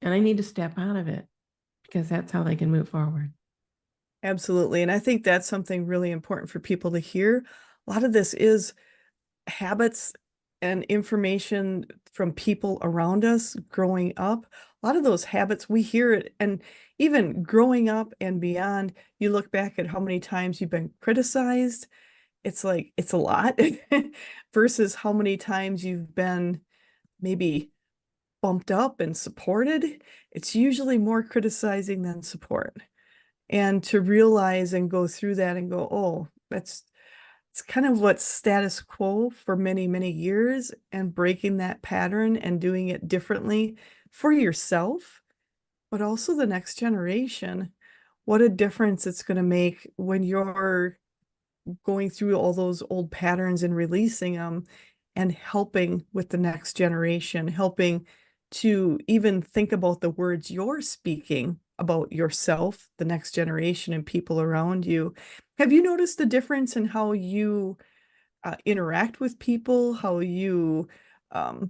S2: And I need to step out of it because that's how they can move forward.
S1: Absolutely. And I think that's something really important for people to hear. A lot of this is habits and information from people around us growing up. A lot of those habits, we hear it. And even growing up and beyond, you look back at how many times you've been criticized. It's like, it's a lot versus how many times you've been maybe bumped up and supported. It's usually more criticizing than support. And to realize and go through that and go, oh, it's kind of what's status quo for many, many years, and breaking that pattern and doing it differently for yourself, but also the next generation. What a difference it's going to make when you're going through all those old patterns and releasing them and helping with the next generation, helping to even think about the words you're speaking about yourself, the next generation, and people around you. Have you noticed the difference in how you interact with people, how you um,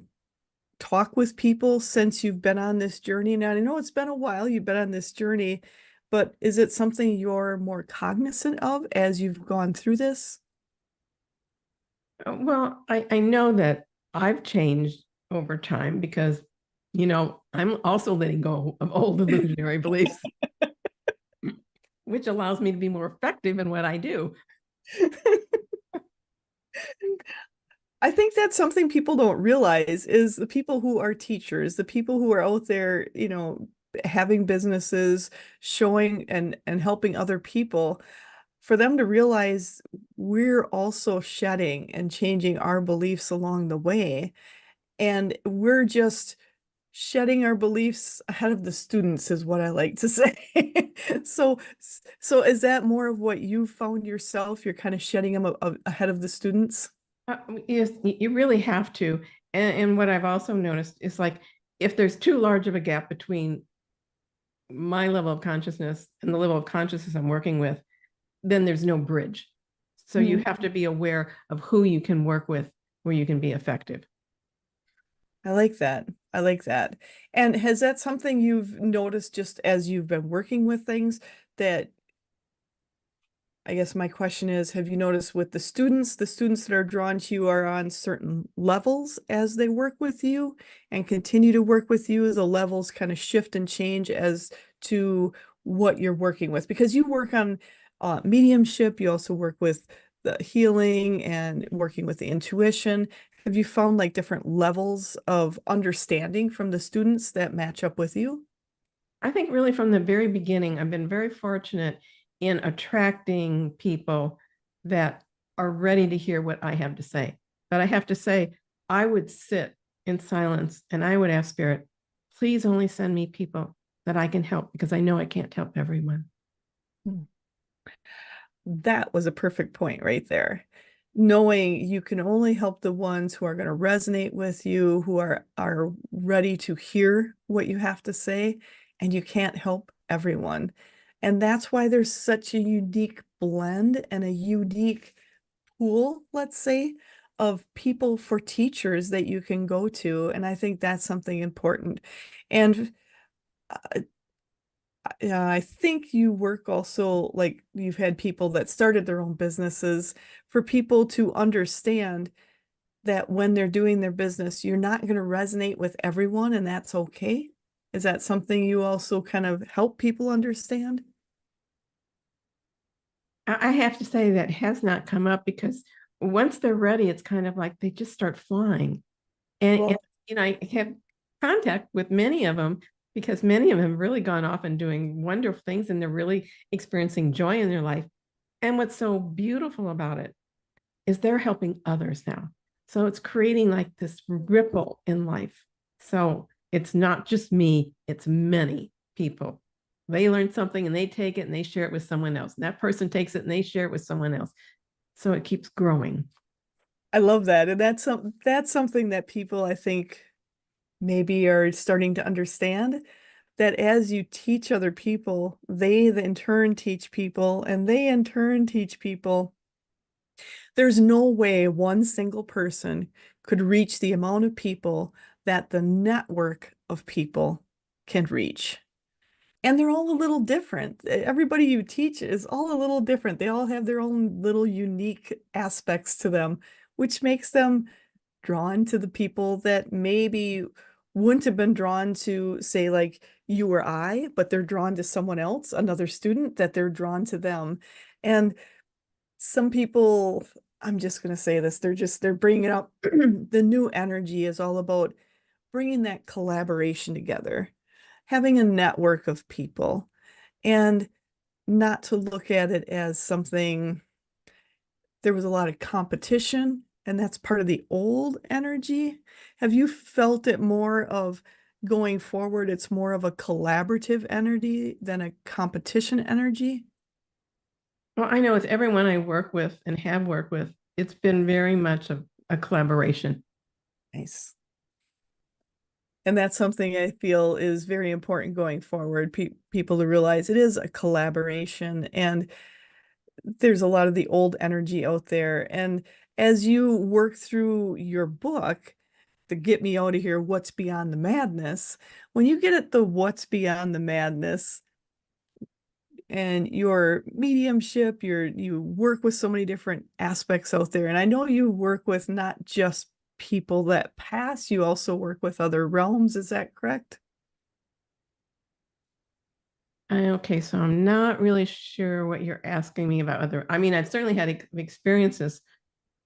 S1: talk with people since you've been on this journey? Now, I know it's been a while you've been on this journey, but is it something you're more cognizant of as you've gone through this?
S2: Well, I know that I've changed over time because, I'm also letting go of old illusionary beliefs, which allows me to be more effective in what I do.
S1: I think that's something people don't realize is the people who are teachers, the people who are out there, having businesses, showing and helping other people, for them to realize we're also shedding and changing our beliefs along the way. And we're just shedding our beliefs ahead of the students is what I like to say. So, so is that more of what you found yourself? You're kind of shedding them ahead of the students?
S2: Yes, you really have to. And what I've also noticed is like if there's too large of a gap between my level of consciousness and the level of consciousness I'm working with, then there's no bridge. So you have to be aware of who you can work with where you can be effective.
S1: I like that. I like that. And has that something you've noticed just as you've been working with things that I guess my question is, have you noticed with the students that are drawn to you are on certain levels as they work with you and continue to work with you as the levels kind of shift and change as to what you're working with? Because you work on mediumship, you also work with the healing and working with the intuition. Have you found like different levels of understanding from the students that match up with you?
S2: I think really from the very beginning, I've been very fortunate in attracting people that are ready to hear what I have to say. But I have to say, I would sit in silence and I would ask Spirit, please only send me people that I can help because I know I can't help everyone.
S1: That was a perfect point right there. Knowing you can only help the ones who are going to resonate with you, who are ready to hear what you have to say, and you can't help everyone. And that's why there's such a unique blend and a unique pool, let's say, of people for teachers that you can go to. And I think that's something important. And I think you work also, like you've had people that started their own businesses for people to understand that when they're doing their business, you're not going to resonate with everyone, and that's okay. Is that something you also kind of help people understand?
S2: I have to say that has not come up because once they're ready, it's kind of like they just start flying. And
S1: Well,
S2: I have contact with many of them because many of them have really gone off and doing wonderful things and they're really experiencing joy in their life. And what's so beautiful about it is they're helping others now. So it's creating like this ripple in life. So it's not just me, it's many people. They learn something and they take it and they share it with someone else. And that person takes it and they share it with someone else. So it keeps growing.
S1: I love that. And that's something that people I think maybe are starting to understand that as you teach other people, they in turn teach people, and they in turn teach people. There's no way one single person could reach the amount of people that the network of people can reach. And they're all a little different. Everybody you teach is all a little different. They all have their own little unique aspects to them, which makes them drawn to the people that maybe wouldn't have been drawn to, say, like you or I, but they're drawn to someone else, another student, that they're drawn to them. And some people, I'm just going to say this, they're bringing up the new energy is all about bringing that collaboration together, having a network of people, and not to look at it as something. There was a lot of competition, and that's part of the old energy. Have you felt it more of going forward? It's more of a collaborative energy than a competition energy?
S2: Well, I know with everyone I work with and have worked with, it's been very much a collaboration.
S1: Nice. And that's something I feel is very important going forward. People to realize it is a collaboration, and there's a lot of the old energy out there. And as you work through your book, to get me out of here, what's beyond the madness, when you get at the what's beyond the madness and your mediumship, you work with so many different aspects out there. And I know you work with not just people that pass, you also work with other realms. Is that correct?
S2: Okay, so I'm not really sure what you're asking me about other. I mean, I've certainly had experiences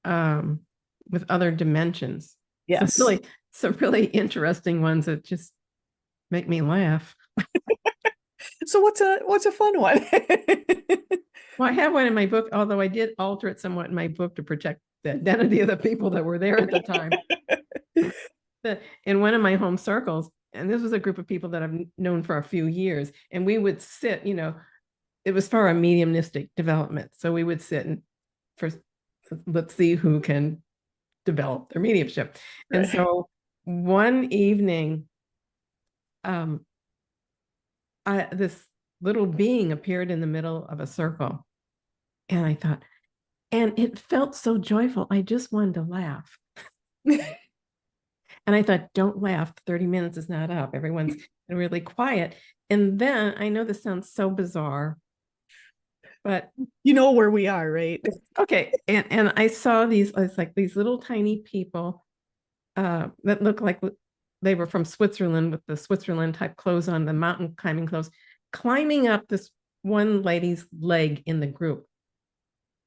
S2: um, with other dimensions.
S1: Yes.
S2: Some really interesting ones that just make me laugh.
S1: So what's a fun one?
S2: Well, I have one in my book, although I did alter it somewhat in my book to protect the identity of the people that were there at the time. In one of my home circles, and this was a group of people that I've known for a few years, and we would sit, it was for a mediumistic development. So we would sit and first, let's see who can develop their mediumship. And so one evening, this little being appeared in the middle of a circle. And I thought, and it felt so joyful. I just wanted to laugh. And I thought, don't laugh. 30 minutes is not up. Everyone's really quiet. And then I know this sounds so bizarre, but
S1: You know where we are, right?
S2: okay. And I saw it's like these little tiny people that looked like they were from Switzerland with the Switzerland type clothes on, the mountain climbing clothes, climbing up this one lady's leg in the group.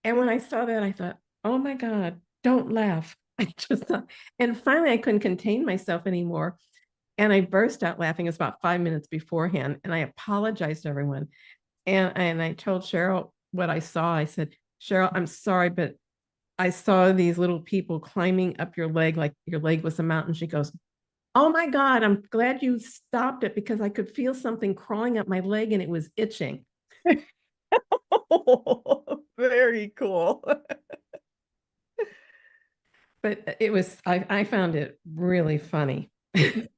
S2: And when I saw that, I thought, oh my God, don't laugh. I just thought, and finally I couldn't contain myself anymore. And I burst out laughing. It was about 5 minutes beforehand. And I apologized to everyone. And I told Cheryl what I saw. I said, Cheryl, I'm sorry, but I saw these little people climbing up your leg like your leg was a mountain. She goes, oh my God, I'm glad you stopped it because I could feel something crawling up my leg and it was itching.
S1: Oh, very cool.
S2: But it was, I found it really funny.
S1: And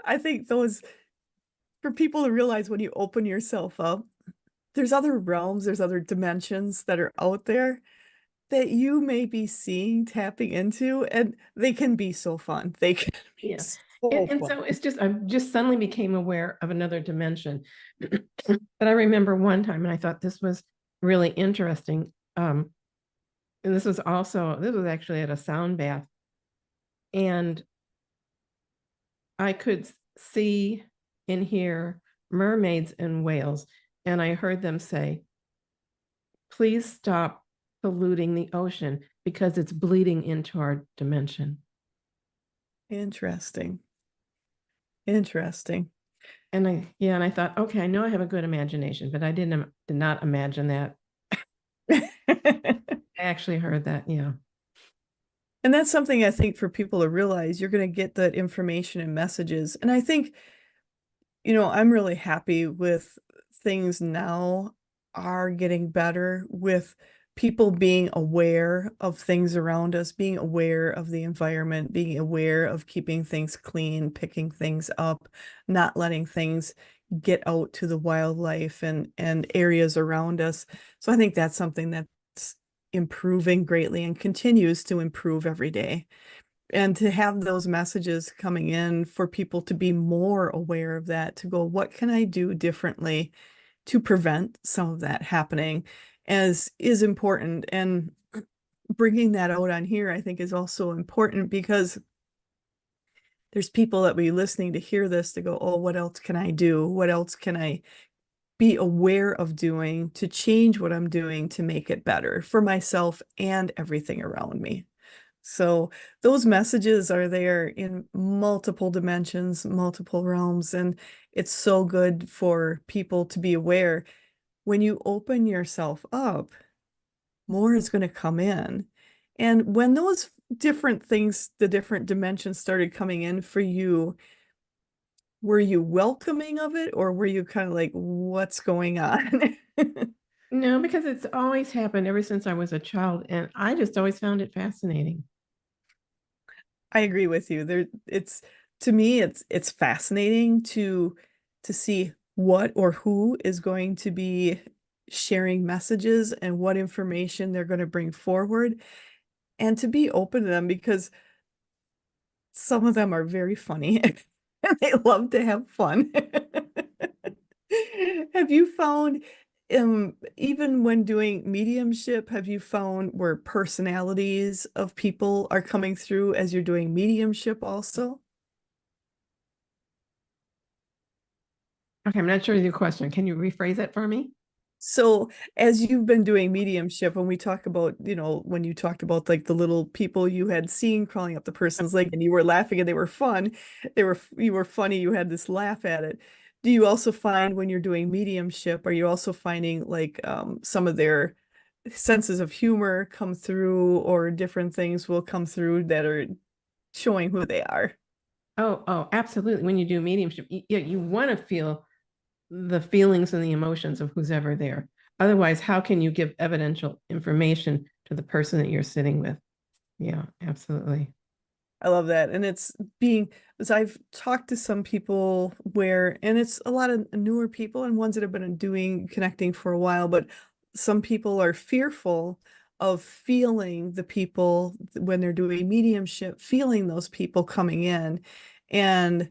S1: I think those, for people to realize when you open yourself up there's other realms, there's other dimensions that are out there that you may be seeing, tapping into, and they can be so fun. They can be
S2: Yeah.
S1: so
S2: And
S1: fun.
S2: so it's just, I just suddenly became aware of another dimension. But I remember one time, and I thought this was really interesting. And this was actually at a sound bath. And I could see and hear mermaids and whales. And I heard them say, please stop polluting the ocean because it's bleeding into our dimension.
S1: Interesting. Interesting.
S2: And I thought, okay, I know I have a good imagination, but I did not imagine that. I actually heard that, yeah.
S1: And that's something I think for people to realize, you're going to get that information and messages. And I think, I'm really happy with things now are getting better with people being aware of things around us, being aware of the environment, being aware of keeping things clean, picking things up, not letting things get out to the wildlife and areas around us. So I think that's something that's improving greatly and continues to improve every day. And to have those messages coming in for people to be more aware of that, to go, what can I do differently to prevent some of that happening, as is important. And bringing that out on here, I think, is also important because there's people that be listening to hear this to go, oh, what else can I do? What else can I be aware of doing to change what I'm doing to make it better for myself and everything around me? So those messages are there in multiple dimensions, multiple realms, and it's so good for people to be aware. When you open yourself up, more is going to come in. And when those different things, the different dimensions started coming in for you, were you welcoming of it, or were you kind of like, what's going on?
S2: No, because it's always happened ever since I was a child, and I just always found it fascinating.
S1: I agree with you. It's to me, it's fascinating to see what or who is going to be sharing messages and what information they're going to bring forward, and to be open to them, because some of them are very funny and they love to have fun. Have you found, even when doing mediumship, have you found where personalities of people are coming through as you're doing mediumship also?
S2: Okay, I'm not sure of your question. Can you rephrase it for me?
S1: So as you've been doing mediumship, when we talk about, when you talked about like the little people you had seen crawling up the person's leg and you were laughing and they were fun, you were funny, you had this laugh at it. Do you also find when you're doing mediumship, are you also finding like some of their senses of humor come through, or different things will come through that are showing who they are?
S2: Oh, absolutely. When you do mediumship, you want to feel the feelings and the emotions of who's ever there. Otherwise, how can you give evidential information to the person that you're sitting with? Yeah, absolutely.
S1: I love that. And it's being, as I've talked to some people where, and it's a lot of newer people and ones that have been doing connecting for a while, but some people are fearful of feeling the people when they're doing mediumship, feeling those people coming in. And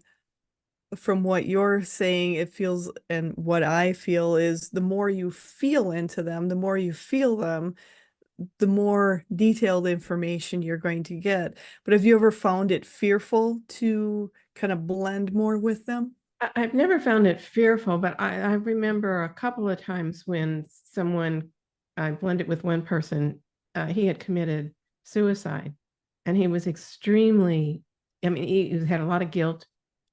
S1: from what you're saying, it feels, and what I feel is, the more you feel into them, the more you feel them, the more detailed information you're going to get. But have you ever found it fearful to kind of blend more with them?
S2: I've never found it fearful, but I remember a couple of times when I blended with one person, he had committed suicide, and he was extremely, I mean, he had a lot of guilt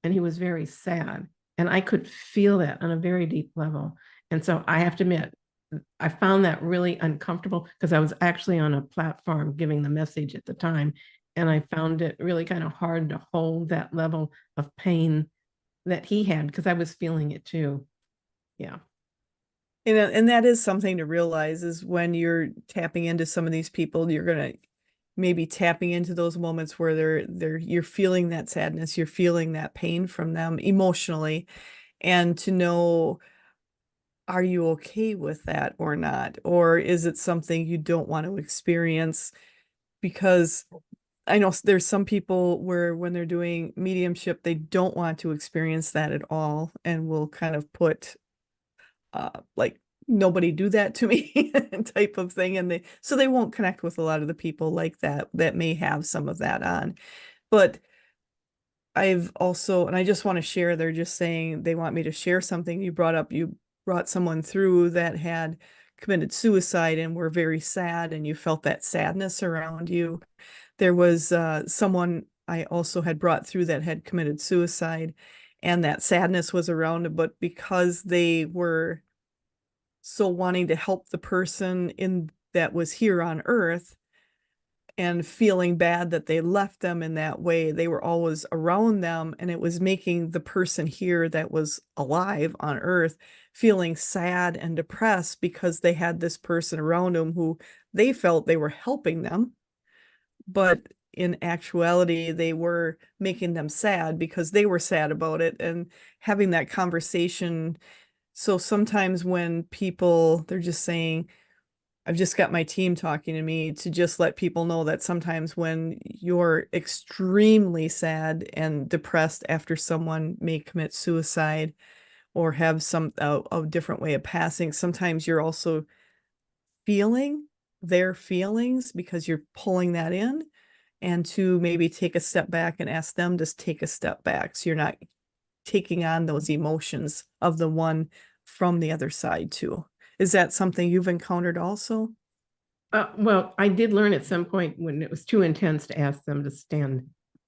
S2: and he was very sad. And I could feel that on a very deep level. And so I have to admit, I found that really uncomfortable because I was actually on a platform giving the message at the time. And I found it really kind of hard to hold that level of pain that he had because I was feeling it too. Yeah.
S1: And that is something to realize, is when you're tapping into some of these people, you're gonna maybe tapping into those moments where you're feeling that sadness, you're feeling that pain from them emotionally, and to know are you okay with that or not? Or is it something you don't want to experience? Because I know there's some people where when they're doing mediumship, they don't want to experience that at all and will kind of put like nobody do that to me type of thing. And they won't connect with a lot of the people like that may have some of that on. But I've also, and I just want to share, they're just saying they want me to share something. You brought someone through that had committed suicide and were very sad, and you felt that sadness around you. There was someone I also had brought through that had committed suicide, and that sadness was around them, but because they were so wanting to help the person in that was here on earth and feeling bad that they left them in that way, they were always around them, and it was making the person here that was alive on earth feeling sad and depressed because they had this person around them who they felt they were helping them, but in actuality they were making them sad because they were sad about it, and having that conversation. So sometimes when people, they're just saying, I've just got my team talking to me to just let people know that sometimes when you're extremely sad and depressed after someone may commit suicide or have a different way of passing, sometimes you're also feeling their feelings because you're pulling that in, and to maybe take a step back and ask them to take a step back so you're not taking on those emotions of the one from the other side too. Is that something you've encountered also?
S2: Well, I did learn at some point when it was too intense to ask them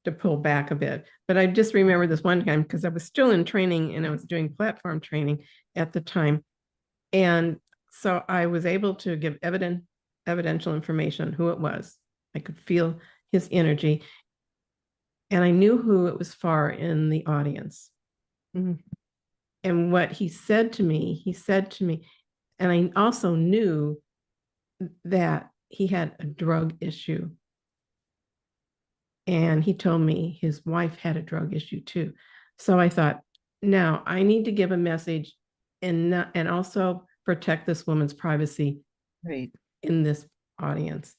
S2: to pull back a bit. But I just remember this one time because I was still in training and I was doing platform training at the time. And so I was able to give evidential information on who it was. I could feel his energy. And I knew who it was for in the audience.
S1: Mhm.
S2: And what he said to me, and I also knew that he had a drug issue. And he told me his wife had a drug issue too. So I thought, now I need to give a message and also protect this woman's privacy
S1: Right.
S2: in this audience.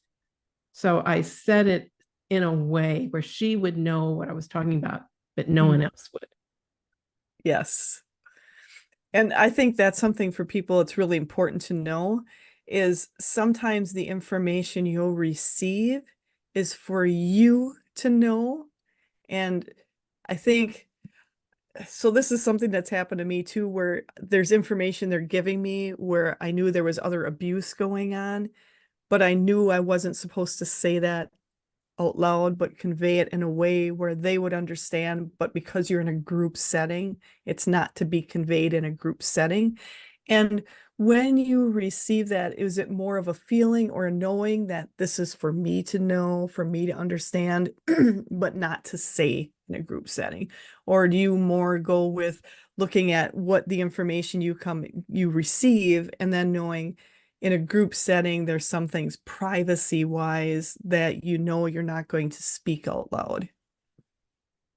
S2: So I said it in a way where she would know what I was talking about, but no one else would.
S1: Yes. And I think that's something for people it's really important to know is sometimes the information you'll receive is for you to know. And I think so this is something that's happened to me too, where there's information they're giving me where I knew there was other abuse going on, but I knew I wasn't supposed to say that out loud, but convey it in a way where they would understand. But because you're in a group setting, it's not to be conveyed in a group setting. And when you receive that, is it more of a feeling or a knowing that this is for me to know, for me to understand, but not to say in a group setting? Or do you more go with looking at what the information you receive and then knowing in a group setting, there's some things privacy wise that you know you're not going to speak out loud?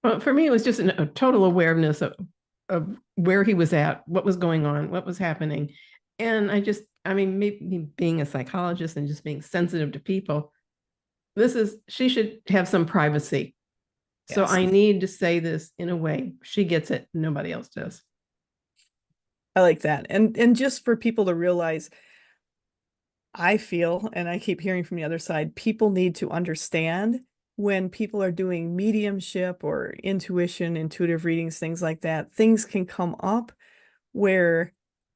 S2: Well, for me, it was just a total awareness of where he was at, what was going on, what was happening. And I mean, maybe being a psychologist and just being sensitive to people, she should have some privacy. So
S1: Yes.
S2: I need to say this in a way she gets it, nobody else does.
S1: I like that. And just for people to realize, I feel, and I keep hearing from the other side, people need to understand when people are doing mediumship or intuition, intuitive readings, things like that, things can come up where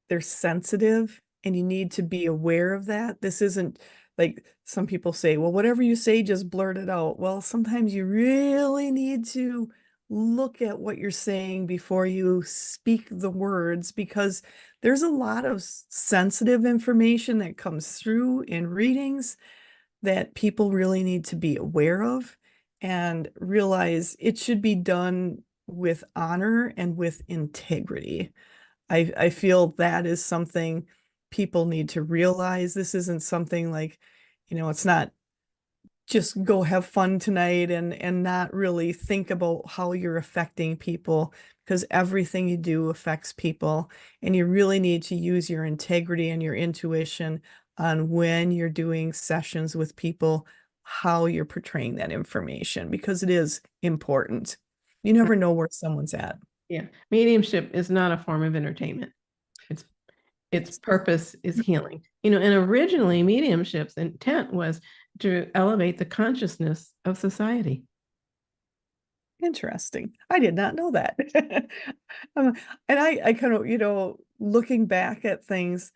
S1: they're sensitive and you need to be aware of that. This isn't like some people say, well, whatever you say, just blurt it out. Well, sometimes you really need to look at what you're saying before you speak the words, because there's a lot of sensitive information that comes through in readings that people really need to be aware of and realize it should be done with honor and with integrity. I feel that is something people need to realize. This isn't something like, it's not just go have fun tonight and not really think about how you're affecting people, because everything you do affects people, and you really need to use your integrity and your intuition on when you're doing sessions with people, how you're portraying that information, because it is important. You never know where someone's at.
S2: Yeah. Mediumship is not a form of entertainment. Its purpose is healing. And originally mediumship's intent was to elevate the consciousness of society.
S1: Interesting. I did not know that. And I kind of, looking back at things,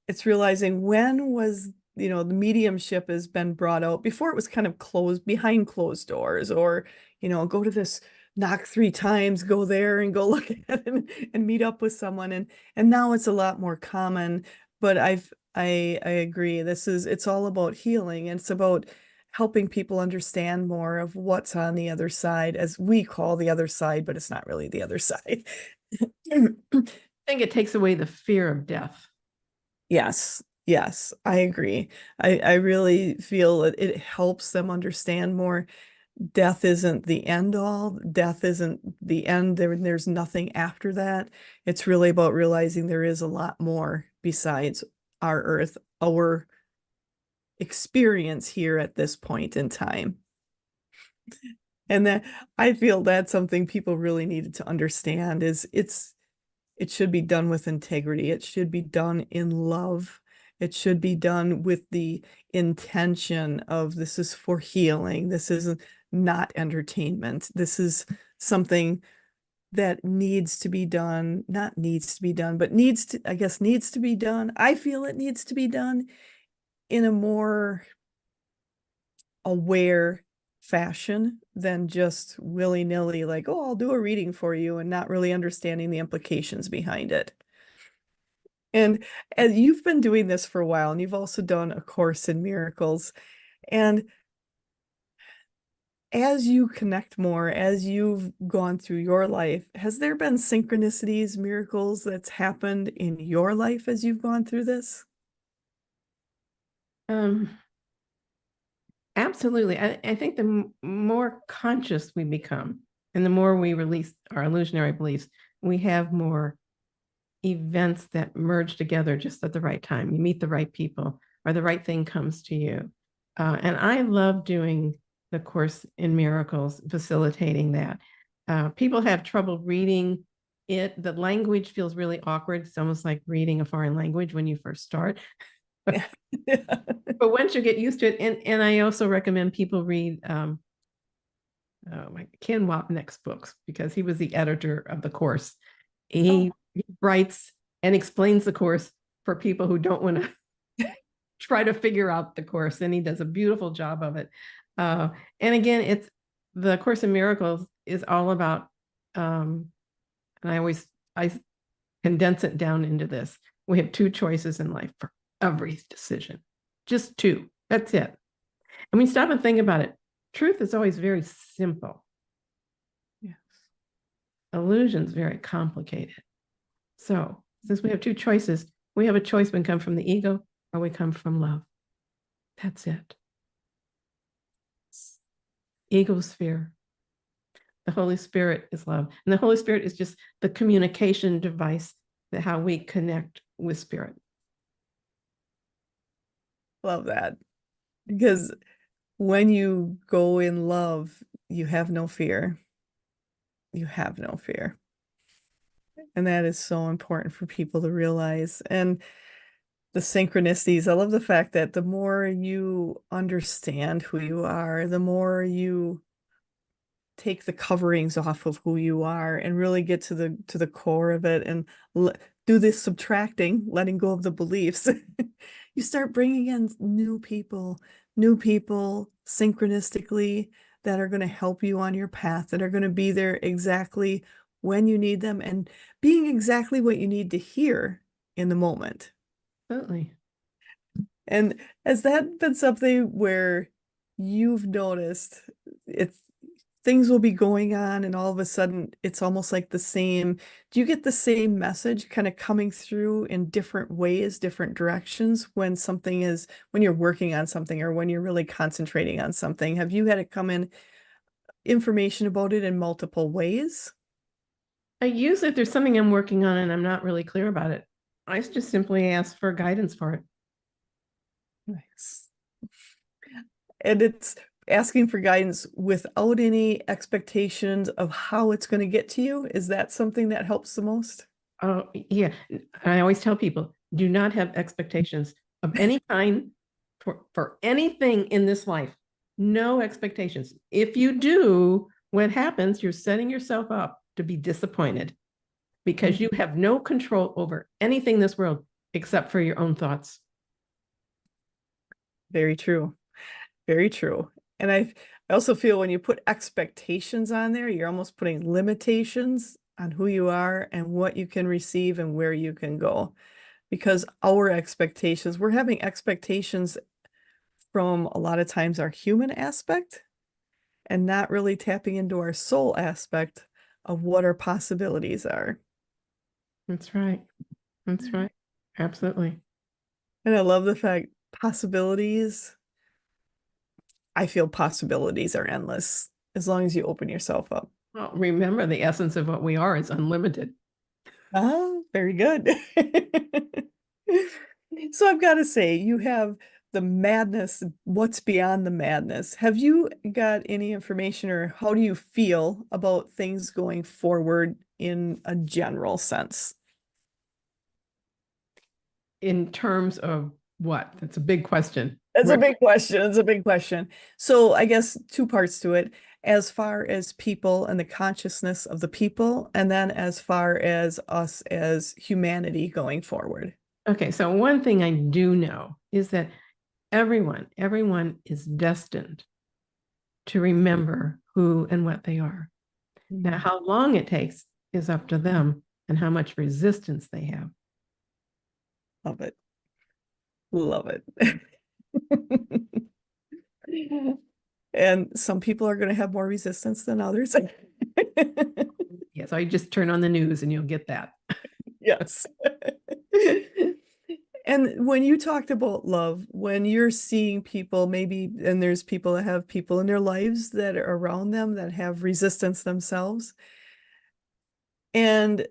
S1: it's realizing when was, the mediumship has been brought out. Before it was kind of closed, behind closed doors, or, go to this, knock 3 times, go there and go look at it and meet up with someone. And now it's a lot more common. But I agree. It's all about healing, and it's about helping people understand more of what's on the other side, as we call the other side, but it's not really the other side.
S2: I think it takes away the fear of death.
S1: Yes, yes, I agree. I really feel that it helps them understand more. Death isn't the end all. Death isn't the end. There's nothing after that. It's really about realizing there is a lot more besides our earth, our experience here at this point in time. And that, I feel that's something people really needed to understand, is it should be done with integrity. It should be done in love. It should be done with the intention of, this is for healing. This is not entertainment. This is something that needs to be done, not needs to be done, but I guess needs to be done. I feel it needs to be done in a more aware fashion than just willy-nilly, like, oh, I'll do a reading for you, and not really understanding the implications behind it. And as you've been doing this for a while, and you've also done A Course in Miracles, and as you connect more, as you've gone through your life, has there been synchronicities, miracles that's happened in your life as you've gone through this?
S2: Absolutely. I think the more conscious we become and the more we release our illusionary beliefs, we have more events that merge together just at the right time. You meet the right people, or the right thing comes to you. And I love doing the Course in Miracles, facilitating that. People have trouble reading it. The language feels really awkward. It's almost like reading a foreign language when you first start. But once you get used to it, and I also recommend people read Ken Wapnick's books, because he was the editor of the course. He writes and explains the course for people who don't want to try to figure out the course, and he does a beautiful job of it. And again, it's the Course in Miracles is all about, and I condense it down into this. We have 2 choices in life for every decision, just 2. That's it. And we stop and think about it. Truth is always very simple.
S1: Yes.
S2: Illusion's very complicated. So since we have 2 choices, we have a choice: we come from the ego or we come from love. That's it. Ego's fear. The Holy Spirit is love. And the Holy Spirit is just the communication device, that how we connect with spirit.
S1: Love that. Because when you go in love, you have no fear. You have no fear. And that is so important for people to realize. And the synchronicities, I love the fact that the more you understand who you are, the more you take the coverings off of who you are and really get to the core of it, and do this subtracting, letting go of the beliefs. You start bringing in new people synchronistically, that are going to help you on your path, that are going to be there exactly when you need them, and being exactly what you need to hear in the moment.
S2: Absolutely.
S1: And has that been something where you've noticed it's things will be going on and all of a sudden it's almost like the same. Do you get the same message kind of coming through in different ways, different directions when when you're working on something or when you're really concentrating on something? Have you had it come in information about it in multiple ways?
S2: I use if there's something I'm working on and I'm not really clear about it, I just simply ask for guidance for it.
S1: Nice. And it's asking for guidance without any expectations of how it's going to get to you. Is that something that helps the most?
S2: Oh, yeah. I always tell people, do not have expectations of any kind for anything in this life. No expectations. If you do, what happens, you're setting yourself up to be disappointed because you have no control over anything in this world except for your own thoughts.
S1: Very true. Very true. And I also feel when you put expectations on there, you're almost putting limitations on who you are and what you can receive and where you can go. Because our expectations, we're having expectations from a lot of times our human aspect and not really tapping into our soul aspect of what our possibilities are.
S2: That's right. That's right. Absolutely.
S1: And I love the fact possibilities, I feel possibilities are endless as long as you open yourself up.
S2: Well, remember the essence of what we are is unlimited.
S1: Oh, very good. So I've got to say, you have the madness, what's beyond the madness. Have you got any information or how do you feel about things going forward in a general sense?
S2: In terms of what? That's a big question.
S1: That's a big question. It's a big question. So I guess two parts to it, as far as people and the consciousness of the people, and then as far as us as humanity going forward.
S2: Okay, so one thing I do know is that everyone is destined to remember who and what they are. Now, how long it takes is up to them and how much resistance they have.
S1: Love it. Love it. And some people are going to have more resistance than others.
S2: Yeah, so you just turn on the news and you'll get that.
S1: Yes. And when you talked about love, when you're seeing people, maybe, and there's people that have people in their lives that are around them that have resistance themselves. And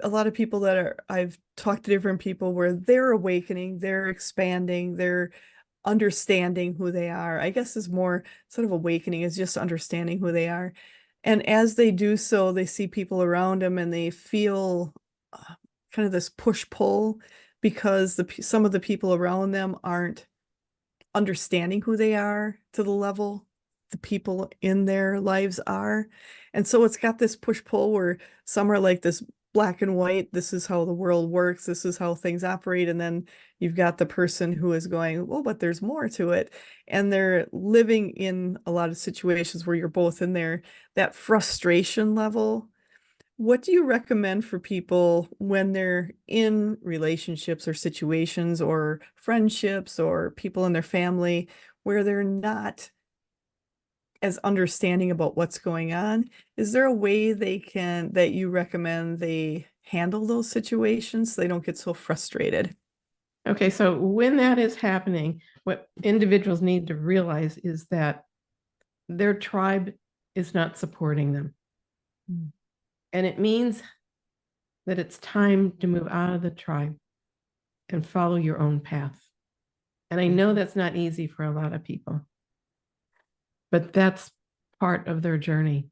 S1: a lot of people I've talked to different people where they're awakening, they're expanding, they're understanding who they are. I guess is more sort of awakening is just understanding who they are. And as they do so, they see people around them and they feel kind of this push-pull because some of the people around them aren't understanding who they are to the level the people in their lives are. And so it's got this push-pull where some are like this black and white, this is how the world works, this is how things operate. And then you've got the person who is going, well, but there's more to it. And they're living in a lot of situations where you're both in there, that frustration level. What do you recommend for people when they're in relationships or situations or friendships or people in their family where they're not as understanding about what's going on? Is there a way that you recommend they handle those situations so they don't get so frustrated?
S2: Okay, so when that is happening, what individuals need to realize is that their tribe is not supporting them. Mm. And it means that it's time to move out of the tribe and follow your own path. And I know that's not easy for a lot of people, but that's part of their journey.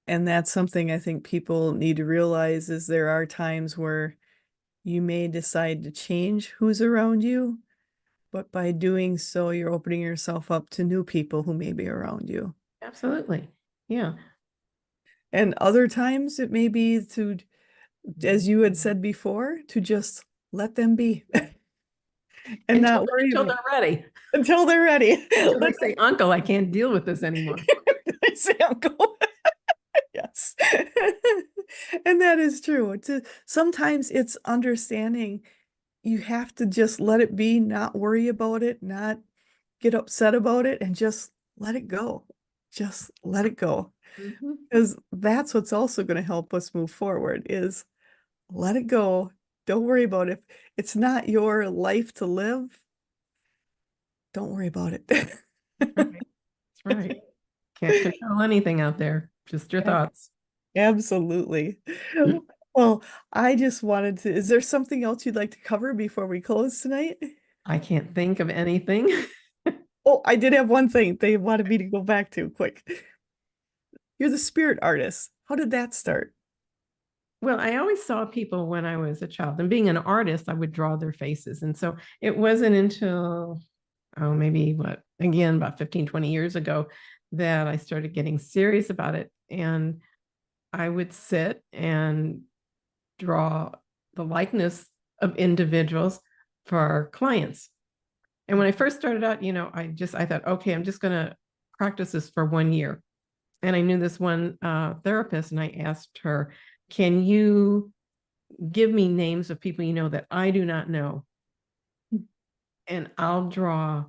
S1: And that's something I think people need to realize is there are times where you may decide to change who's around you, but by doing so, you're opening yourself up to new people who may be around you.
S2: Absolutely. Yeah.
S1: And other times it may be to, as you had said before, to just let them be and not worry
S2: until they're ready.
S1: Until they're ready.
S2: Until they say, Uncle, I can't deal with this anymore.
S1: I say, Uncle. Yes. And that is true. Sometimes it's understanding you have to just let it be, not worry about it, not get upset about it, and just let it go. Just let it go.
S2: Mhm.
S1: Because that's what's also going to help us move forward is let it go. Don't worry about it. If it's not your life to live, don't worry about it.
S2: Right. That's right. Can't control anything out there, just your
S1: Ab-
S2: thoughts.
S1: Absolutely. Well, I just wanted to, is there something else you'd like to cover before we close tonight?
S2: I can't think of anything.
S1: Oh, I did have one thing they wanted me to go back to quick. You're the spirit artist. How did that start?
S2: Well, I always saw people when I was a child, and being an artist, I would draw their faces. And so it wasn't until, oh, maybe what, again, about 15, 20 years ago, that I started getting serious about it. And I would sit and draw the likeness of individuals for our clients. And when I first started out, I thought, okay, I'm just going to practice this for 1 year. And I knew this one therapist, and I asked her, can you give me names of people you know that I do not know? And I'll draw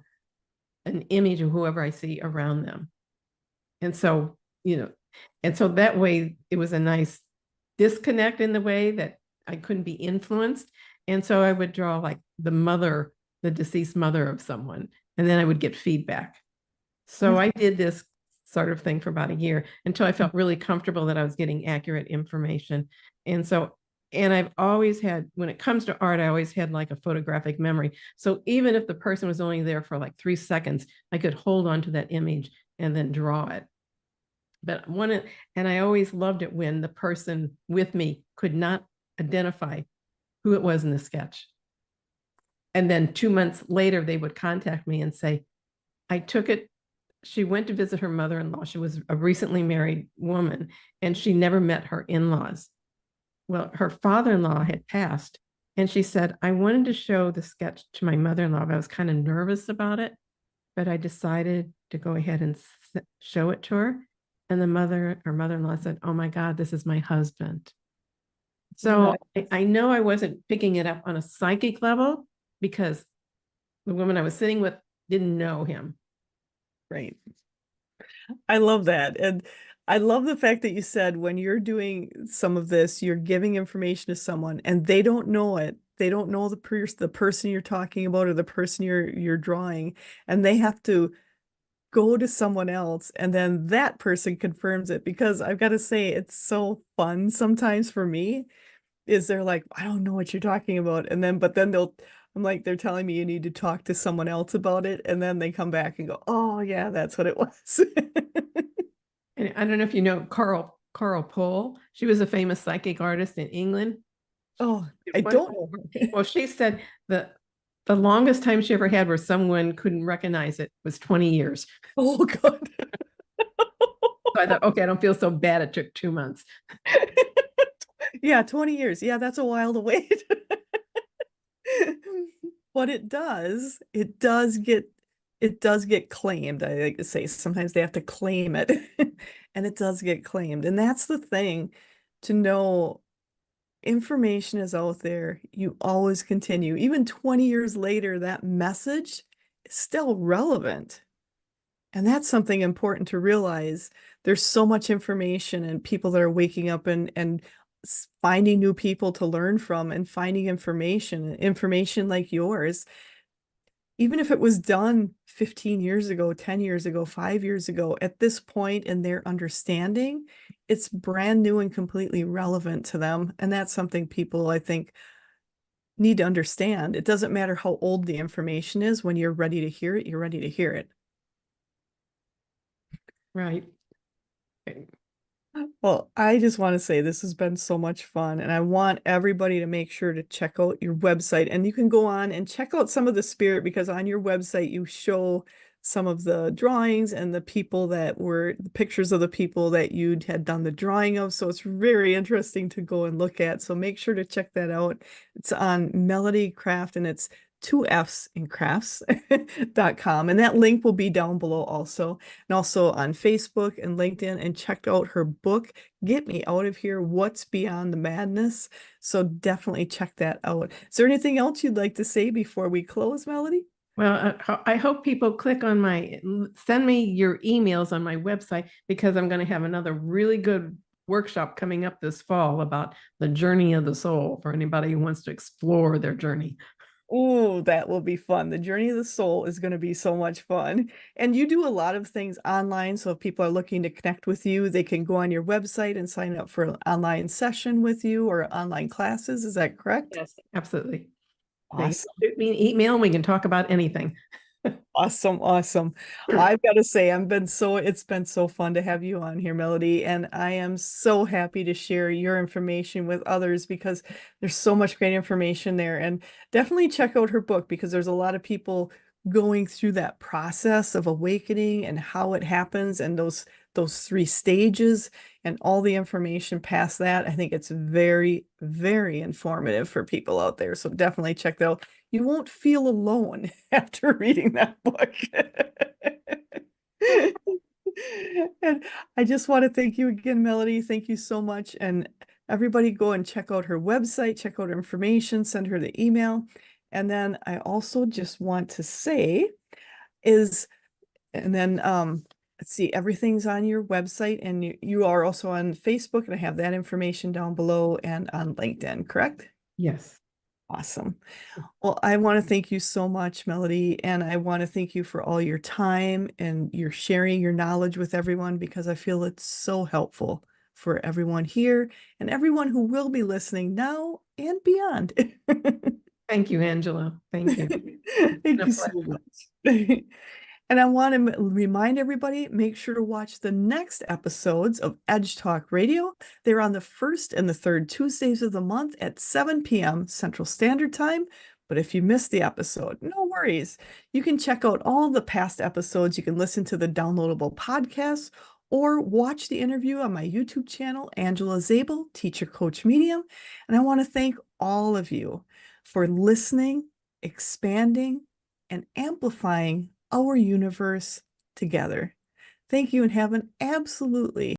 S2: an image of whoever I see around them. And so, and so that way it was a nice disconnect in the way that I couldn't be influenced. And so I would draw like the deceased mother of someone, and then I would get feedback. So I did this sort of thing for about a year until I felt really comfortable that I was getting accurate information. And so, and I've always had, when it comes to art, I always had like a photographic memory. So even if the person was only there for like 3 seconds, I could hold on to that image and then draw it. But and I always loved it when the person with me could not identify who it was in the sketch. And then 2 months later, they would contact me and say, I took it. She went to visit her mother-in-law. She was a recently married woman, and she never met her in-laws. Well, her father-in-law had passed, and she said, I wanted to show the sketch to my mother-in-law, but I was kind of nervous about it, but I decided to go ahead and show it to her. And her mother-in-law said, oh my God, this is my husband. So I know I wasn't picking it up on a psychic level because the woman I was sitting with didn't know him.
S1: Right. I love that. And I love the fact that you said when you're doing some of this, you're giving information to someone and they don't know it. They don't know the person you're talking about or the person you're drawing, and they have to go to someone else and then that person confirms it, because I've got to say it's so fun sometimes for me is they're like, I don't know what you're talking about. And then, but then I'm like, they're telling me you need to talk to someone else about it. And then they come back and go, oh yeah, that's what it was.
S2: And I don't know if you know Carl Pohl. She was a famous psychic artist in England.
S1: Oh, I don't know her.
S2: Well, she said that the longest time she ever had where someone couldn't recognize it was 20 years.
S1: Oh God.
S2: So I thought, okay, I don't feel so bad. It took 2 months.
S1: Yeah, 20 years. Yeah, that's a while to wait. But it does get claimed. I like to say sometimes they have to claim it. And it does get claimed. And that's the thing, to know information is out there. You always continue. Even 20 years later, that message is still relevant. And that's something important to realize. There's so much information and people that are waking up and finding new people to learn from and finding information like yours. Even if it was done 15 years ago, 10 years ago, 5 years ago, at this point in their understanding, it's brand new and completely relevant to them. And that's something people, I think, need to understand. It doesn't matter how old the information is. When you're ready to hear it, you're ready to hear it.
S2: Right.
S1: Well, I just want to say this has been so much fun, and I want everybody to make sure to check out your website. And you can go on and check out some of the spirit, because on your website you show some of the drawings and the people that were the pictures of the people that you'd had done the drawing of. So it's very interesting to go and look at. So make sure to check that out. It's on Melody Krafft, and it's 2 F's in crafts.com. And that link will be down below also. And also on Facebook and LinkedIn, and checked out her book, Get Me Out of Here, What's Beyond the Madness. So definitely check that out. Is there anything else you'd like to say before we close, Melody?
S2: Well, I hope people click on send me your emails on my website, because I'm going to have another really good workshop coming up this fall about the journey of the soul for anybody who wants to explore their journey.
S1: Oh, that will be fun. The journey of the soul is going to be so much fun. And you do a lot of things online. So if people are looking to connect with you, they can go on your website and sign up for an online session with you or online classes. Is that correct?
S2: Yes, absolutely. They
S1: Awesome.
S2: shoot me an email and we can talk about anything.
S1: Awesome, awesome. I've got to say, it's been so fun to have you on here, Melody, and I am so happy to share your information with others because there's so much great information there. And definitely check out her book because there's a lot of people going through that process of awakening and how it happens and those three stages and all the information past that. I think it's very, very informative for people out there. So definitely check that out. You won't feel alone after reading that book. And I just want to thank you again, Melody. Thank you so much. And everybody go and check out her website, check out her information, send her the email. And then I also just want to say and then let's see, everything's on your website and you are also on Facebook, and I have that information down below and on LinkedIn, correct?
S2: Yes.
S1: Awesome. Well, I want to thank you so much, Melody, and I want to thank you for all your time and your sharing your knowledge with everyone because I feel it's so helpful for everyone here and everyone who will be listening now and beyond.
S2: Thank you, Angela. Thank you.
S1: Thank you so much. And I want to remind everybody, make sure to watch the next episodes of Edge Talk Radio. They're on the first and the third Tuesdays of the month at 7 p.m. Central Standard Time. But if you missed the episode, no worries. You can check out all the past episodes. You can listen to the downloadable podcasts or watch the interview on my YouTube channel, Angela Zabel, Teacher Coach Medium. And I want to thank all of you for listening, expanding, and amplifying our universe together. Thank you and have an absolutely